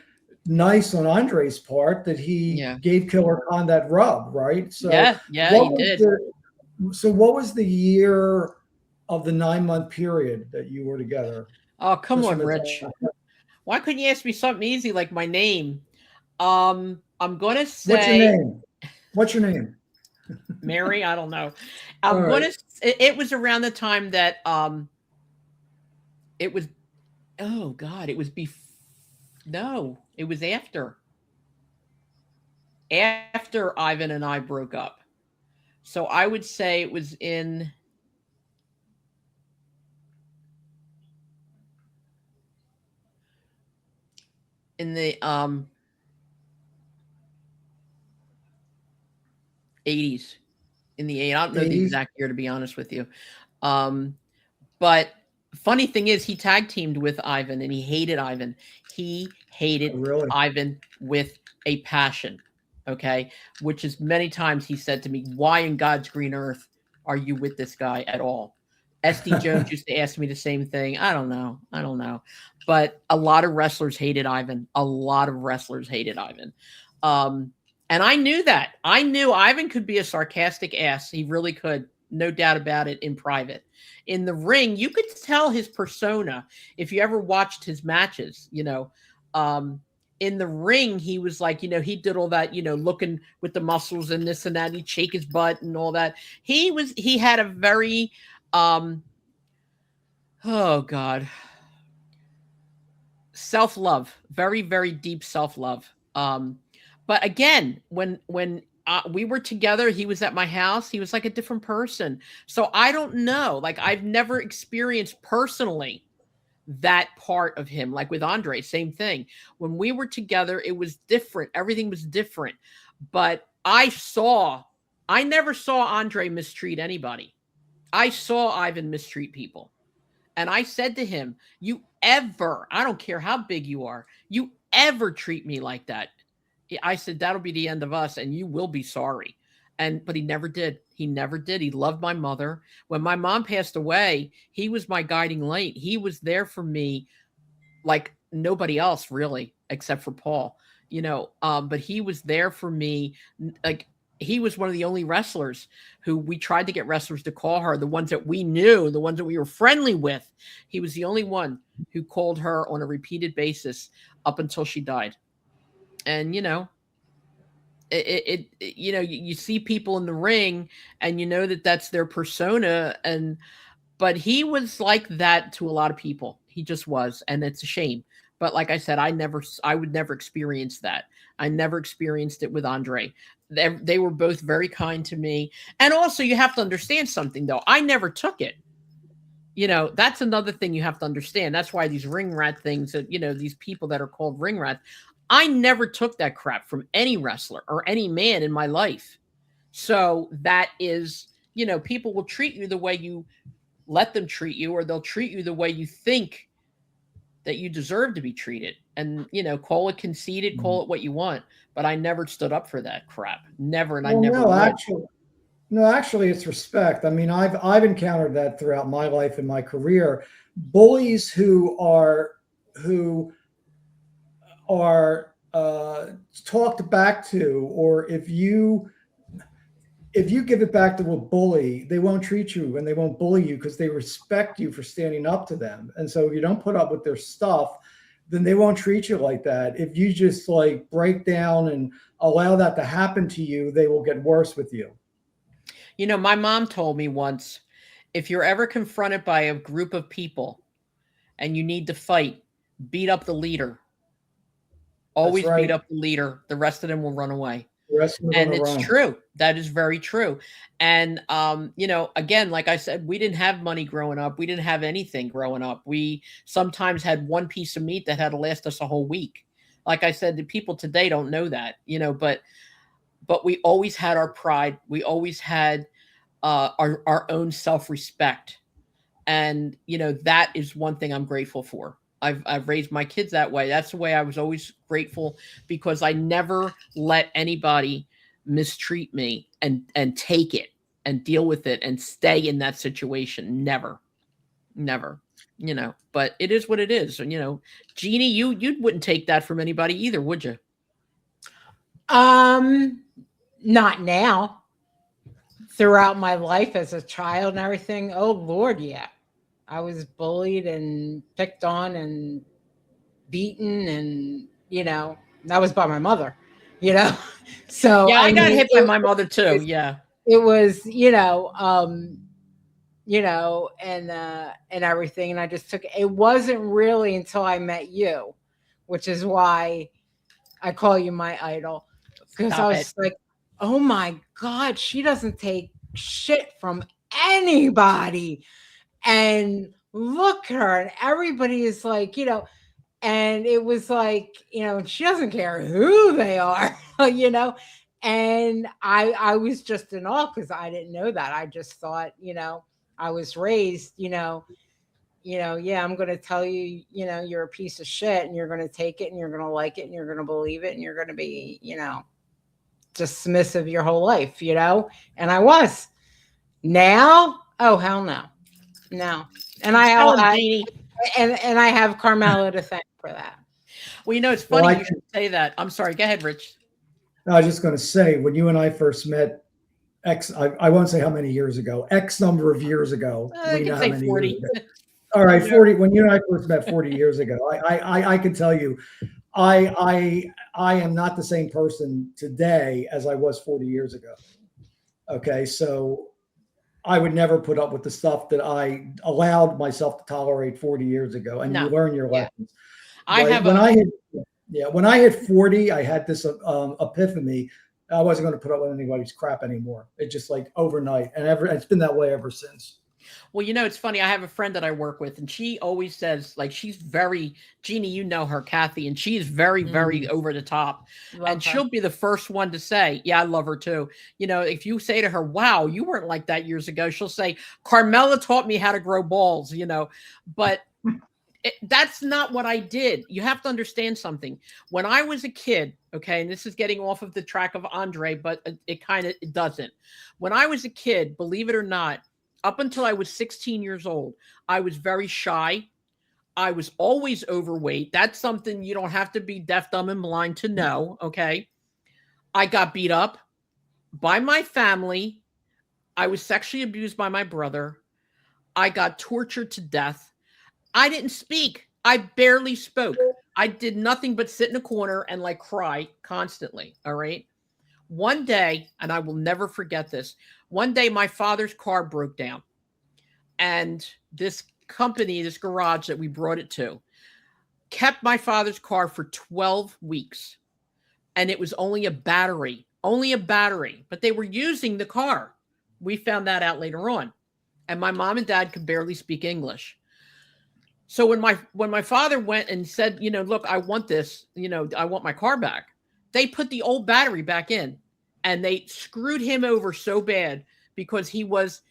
nice on Andre's part that he gave Killer Khan that rub, right? So he did. So what was the year of the 9-month period that you were together? Oh, come on, Rich. Why couldn't you ask me something easy like my name? I'm going to say... What's your name? Mary? I don't know. It was around the time that it was... Oh, God. It was No, it was after. After Ivan and I broke up. So I would say it was in... in the 80s. In the 80s. I don't know the exact year, to be honest with you. But funny thing is, he tag teamed with Ivan and he hated Ivan. He hated Ivan with a passion. Okay. Which is many times he said to me, why in God's green earth are you with this guy at all? SD Jones used to ask me the same thing. I don't know. But a lot of wrestlers hated Ivan. And I knew that. I knew Ivan could be a sarcastic ass. He really could. No doubt about it in private. In the ring, you could tell his persona if you ever watched his matches, in in the ring, he was like, he did all that, looking with the muscles and this and that. He'd shake his butt and all that. He had a very, oh God, self-love, very, very deep self-love. But again, when we were together, he was at my house, he was like a different person. So I don't know, like I've never experienced personally that part of him. Like with Andre, same thing. When we were together, it was different. Everything was different. But I never saw Andre mistreat anybody. I saw Ivan mistreat people. And I said to him, I don't care how big you are, you ever treat me like that, I said, that'll be the end of us and you will be sorry. But he never did. He never did. He loved my mother. When my mom passed away, he was my guiding light. He was there for me like nobody else really, except for Paul, but he was there for me. Like he was one of the only wrestlers who we tried to get wrestlers to call her, the ones that we knew, the ones that we were friendly with. He was the only one who called her on a repeated basis up until she died. And, you see people in the ring and that that's their persona. But he was like that to a lot of people. He just was. And it's a shame. But like I said, I would never experience that. I never experienced it with Andre. They were both very kind to me. And also you have to understand something though. I never took it. That's another thing you have to understand. That's why these ring rat things that, these people that are called ring rats, I never took that crap from any wrestler or any man in my life. So that is, people will treat you the way you let them treat you, or they'll treat you the way you think that you deserve to be treated. And, call it conceited, call it what you want. But I never stood up for that crap. Never. And I never would. Actually, it's respect. I mean, I've encountered that throughout my life and my career. Bullies who are talked back to, or if you give it back to a bully, they won't treat you and they won't bully you because they respect you for standing up to them. And so if you don't put up with their stuff, then they won't treat you like that. If you just like break down and allow that to happen to you, they will get worse with you. My mom told me once, if you're ever confronted by a group of people and you need to fight, beat up the leader. Always beat up the leader. The rest of them will run away. And it's true. That is very true. And, again, like I said, we didn't have money growing up. We didn't have anything growing up. We sometimes had one piece of meat that had to last us a whole week. Like I said, the people today don't know that, but we always had our pride. We always had our own self-respect. And, that is one thing I'm grateful for. I've raised my kids that way. That's the way I was always grateful, because I never let anybody mistreat me and take it and deal with it and stay in that situation. Never. But it is what it is. And, Jeannie, you wouldn't take that from anybody either, would you? Not now. Throughout my life as a child and everything. Oh Lord, yeah. I was bullied and picked on and beaten, and that was by my mother. So yeah, I got hit by my mother too. Yeah, it was and everything, and I just took it. It wasn't really until I met you, which is why I call you my idol, because I was like, oh my God, she doesn't take shit from anybody. And look at her, and everybody is like, and it was like, she doesn't care who they are, and I was just in awe because I didn't know that. I just thought, I was raised, yeah, I'm going to tell you, you're a piece of shit, and you're going to take it, and you're going to like it, and you're going to believe it, and you're going to be, just submissive your whole life, and I was. Now, oh, hell no. No, and I have Carmela to thank for that. Well, it's funny you should say that. I'm sorry. Go ahead, Rich. I was just going to say, when you and I first met, I won't say how many years ago, X number of years ago. I can say 40. All right, 40. When you and I first met 40 years ago, I can tell you, I am not the same person today as I was 40 years ago. Okay, so I would never put up with the stuff that I allowed myself to tolerate 40 years ago. And you No. learn your Yeah. lessons. I Right? have When a I hit, yeah, when I hit 40, I had this epiphany. I wasn't going to put up with anybody's crap anymore. It just like overnight, and it's been that way ever since. Well, it's funny. I have a friend that I work with, and she always says, like, she's very, Jeannie, you know her, Kathy, and she is very, very over the top. Love And her. she'll be the first one to say, yeah, I love her too. If you say to her, wow, you weren't like that years ago, she'll say, Carmela taught me how to grow balls, but that's not what I did. You have to understand something. When I was a kid, okay, and this is getting off of the track of Andre, but it kind of doesn't. When I was a kid, believe it or not, up until I was 16 years old, I was very shy. I was always overweight. That's something you don't have to be deaf, dumb, and blind to know, okay? I got beat up by my family. I was sexually abused by my brother. I got tortured to death. I didn't speak. I barely spoke. I did nothing but sit in a corner and like cry constantly. All right. One day, and I will never forget this. One day, my father's car broke down, and this company, this garage that we brought it to, kept my father's car for 12 weeks. And it was only a battery, but they were using the car. We found that out later on. And my mom and dad could barely speak English. So when my father went and said, look, I want this, I want my car back, they put the old battery back in, and they screwed him over so bad because he was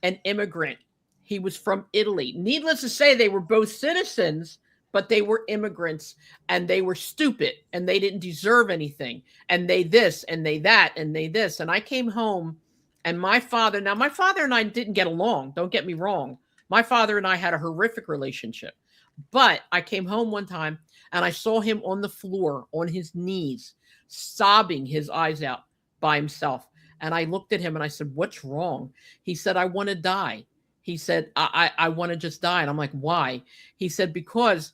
an immigrant. He was from Italy. Needless to say, they were both citizens, but they were immigrants, and they were stupid, and they didn't deserve anything. And they this, and they that, and they this. And I came home, and my father and I didn't get along. Don't get me wrong. My father and I had a horrific relationship, but I came home one time and I saw him on the floor, on his knees, sobbing his eyes out by himself. And I looked at him and I said, what's wrong? He said, I want to die. He said, I want to just die. And I'm like, why? He said, because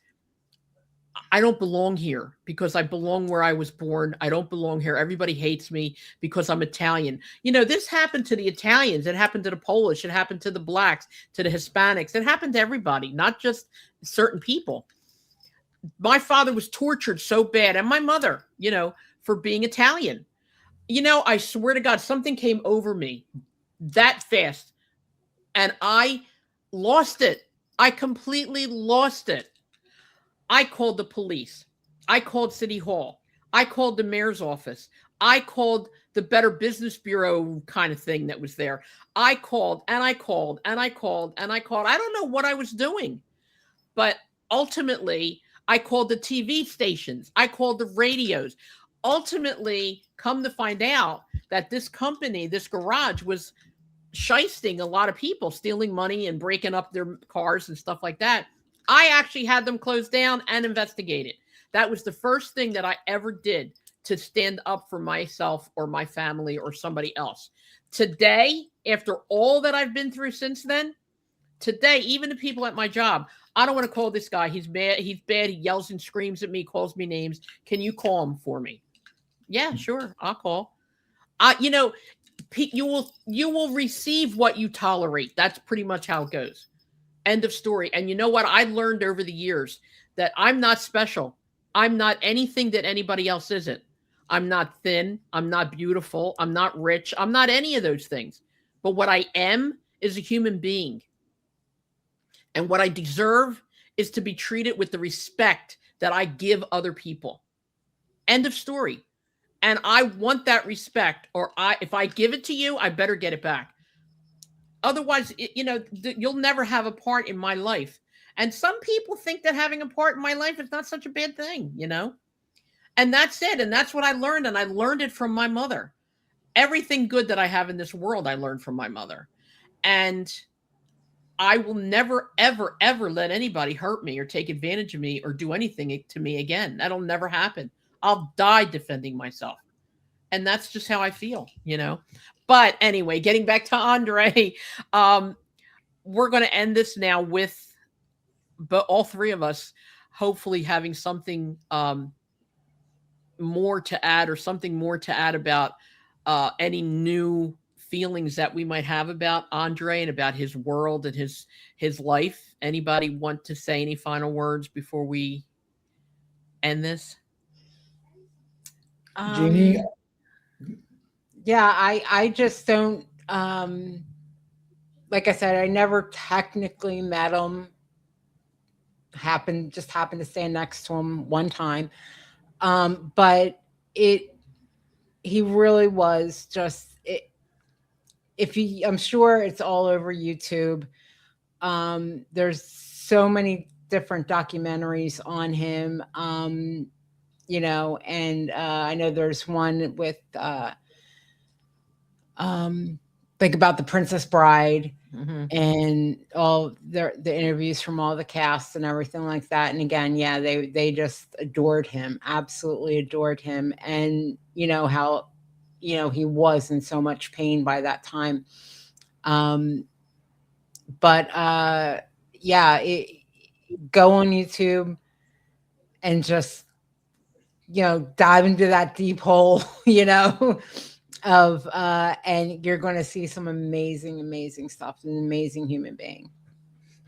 I don't belong here, because I belong where I was born. I don't belong here. Everybody hates me because I'm Italian. This happened to the Italians. It happened to the Polish. It happened to the blacks, to the Hispanics. It happened to everybody, not just certain people. My father was tortured so bad, and my mother, for being Italian. I swear to God, something came over me that fast, and I lost it. I completely lost it. I called the police. I called City Hall. I called the mayor's office. I called the Better Business Bureau kind of thing that was there. I called and I called and I called and I called. I don't know what I was doing, but ultimately I called the TV stations. I called the radios. Ultimately, come to find out that this company, this garage, was shysting a lot of people, stealing money and breaking up their cars and stuff like that. I actually had them closed down and investigated. That was the first thing that I ever did to stand up for myself or my family or somebody else. Today, after all that I've been through since then, today, even the people at my job, I don't want to call this guy. He's mad. He's bad. He yells and screams at me, calls me names. Can you call him for me? Yeah, sure. I'll call. You will receive what you tolerate. That's pretty much how it goes. End of story. And you know what? I learned over the years that I'm not special. I'm not anything that anybody else isn't. I'm not thin. I'm not beautiful. I'm not rich. I'm not any of those things. But what I am is a human being. And what I deserve is to be treated with the respect that I give other people. End of story. And I want that respect, or if I give it to you, I better get it back. Otherwise, you'll never have a part in my life. And some people think that having a part in my life is not such a bad thing, And that's it. And that's what I learned. And I learned it from my mother. Everything good that I have in this world, I learned from my mother. And I will never, ever, ever let anybody hurt me or take advantage of me or do anything to me again. That'll never happen. I'll die defending myself. And that's just how I feel, But anyway, getting back to Andre, we're going to end this now with all three of us hopefully having something more to add or something more to add about any new feelings that we might have about Andre and about his world and his life? Anybody want to say any final words before we end this? Jeannie, Yeah, I just don't like I said, I never technically met him. Happened to stand next to him one time. But he really was just it, if he I'm sure it's all over YouTube. There's so many different documentaries on him. And I know there's one with like about the Princess Bride and all the interviews from all the cast and everything like that. And again, yeah, they just adored him, absolutely adored him. And how he was in so much pain by that time. But yeah, go on YouTube and just dive into that deep hole, of and you're going to see some amazing stuff. An amazing human being.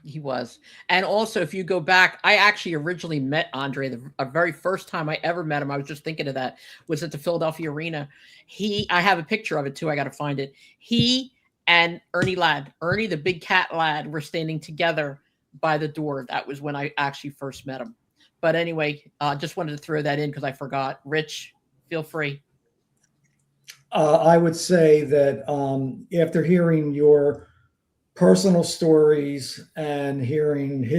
He was. And also, if you go back, I actually originally met Andre the very first time I ever met him. I was just thinking of that, was at the Philadelphia Arena. I have a picture of it too. I got to find it. He and Ernie Ladd, Ernie the big cat Ladd, were standing together by the door. That was when I actually first met him. But anyway, just wanted to throw that in because I forgot. Rich, feel free. I would say that after hearing your personal stories and hearing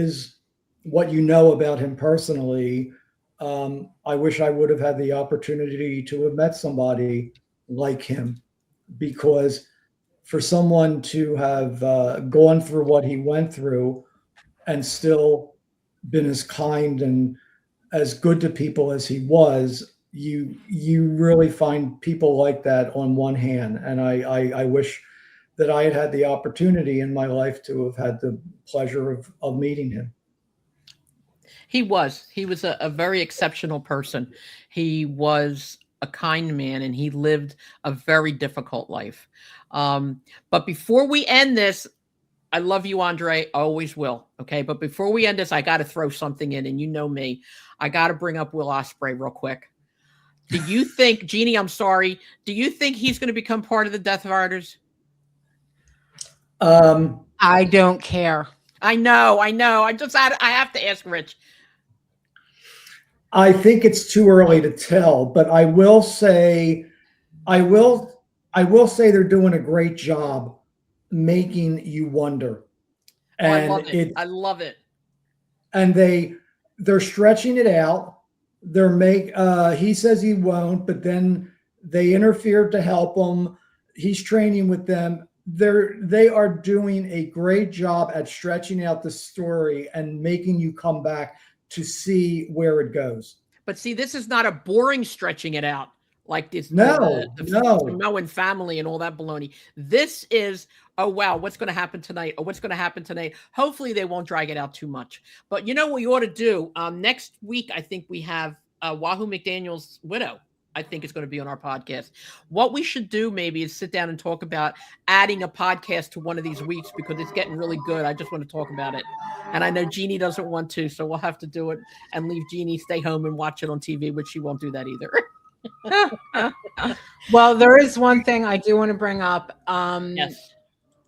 what you know about him personally, I wish I would have had the opportunity to have met somebody like him, because for someone to have gone through what he went through and still been as kind and as good to people as he was, you really find people like that on one hand. And I wish that I had had the opportunity in my life to have had the pleasure of meeting him. He was a very exceptional person. He was a kind man, and he lived a very difficult life. But before we end this, I love you, Andre. I always will. Okay. But before we end this, I got to throw something in, and you know me. I got to bring up Will Ospreay real quick. Do you think, Jeannie, I'm sorry, do you think he's going to become part of the Death Riders? I don't care. I know. I have to ask Rich. I think it's too early to tell, but I will say they're doing a great job making you wonder. And I love it. I love it. And they're stretching it out. He says he won't, but then they interfered to help him. He's training with them. They are doing a great job at stretching out the story and making you come back to see where it goes. But see, this is not a boring stretching it out like this. No. Samoan family and all that baloney. This is, oh wow, what's going to happen tonight? Or what's going to happen tonight? Hopefully they won't drag it out too much. But you know what you ought to do? Next week, I think we have Wahoo McDaniel's widow. I think is going to be on our podcast. What we should do maybe is sit down and talk about adding a podcast to one of these weeks, because it's getting really good. I just want to talk about it. And I know Jeannie doesn't want to, so we'll have to do it and leave Jeannie stay home and watch it on TV, which she won't do that either. Well, there is one thing I do want to bring up. Yes.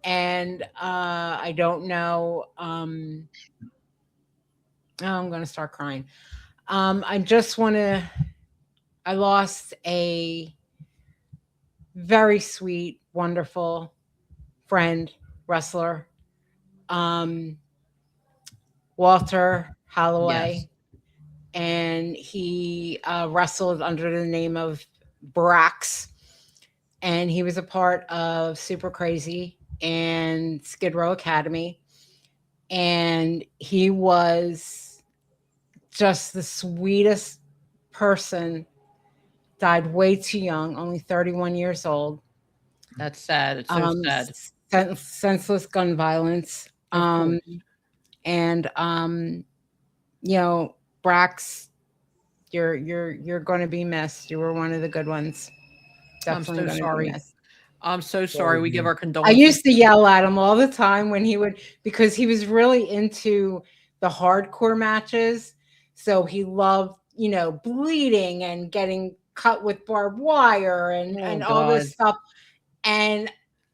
And I don't know. I'm going to start crying. I lost a very sweet, wonderful friend, wrestler, Walter Holloway. Yes. And he wrestled under the name of Brax. And he was a part of Super Crazy and Skid Row Academy. And he was just the sweetest person. Died way too young, only 31 years old. That's sad. It's so sad. Senseless gun violence. Brax, You're going to be missed. You were one of the good ones. I'm Definitely so gonna be sorry. missed. I'm so Sorry, sorry. We give man. our I condolences. used to yell at him all the time when he would, because he was really into the hardcore matches. So he loved, bleeding and getting cut with barbed wire and, Oh, all God. this stuff. And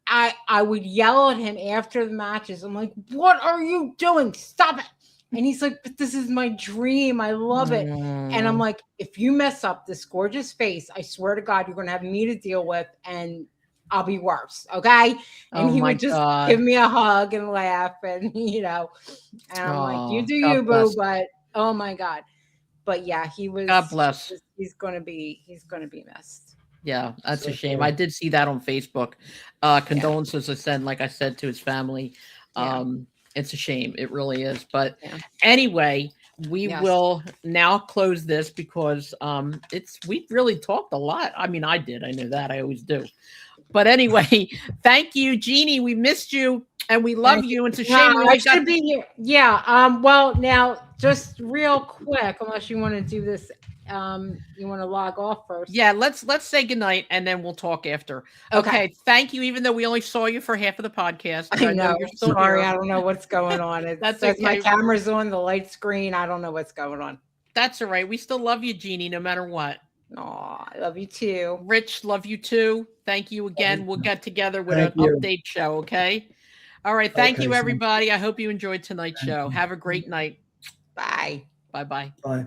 I would yell at him after the matches. I'm like, what are you doing? Stop it. And he's like, but this is my dream. I love it. And I'm Mm. like, if you mess up this gorgeous face, I swear to God, you're going to have me to deal with, and I'll be worse. Okay. And Oh, he my would just God. give me a hug and laugh. And, and I'm like, you Oh, do God you, boo. bless. But oh my God. But yeah, God bless. he's going to be missed. Yeah, that's a So shame. sorry. I did see that on Facebook. Condolences I send, like I said, to his family. Yeah. It's a shame. It really is. But Yeah. anyway, we Yes. will now close this because we've really talked a lot. I mean, I did. I know that. I always do. But anyway, thank you, Jeannie. We missed you and we love you. It's a shame we I only got should be here. Yeah. Well, now just real quick, unless you want to do this, you want to log off first. Yeah, let's say goodnight and then we'll talk after. Okay. Thank you, even though we only saw you for half of the podcast. I know. you're still Sorry, here. I don't know what's going on. It That's says my okay. camera's on, the light screen. I don't know what's going on. That's all right. We still love you, Jeannie, no matter what. Oh, I love you too. Rich, love you too. Thank you again. We'll get together with Thank an you. update show, okay? All right. Thank Okay, you, so- everybody. I hope you enjoyed tonight's Thank show. you. Have a great night. Bye. Bye-bye. Bye.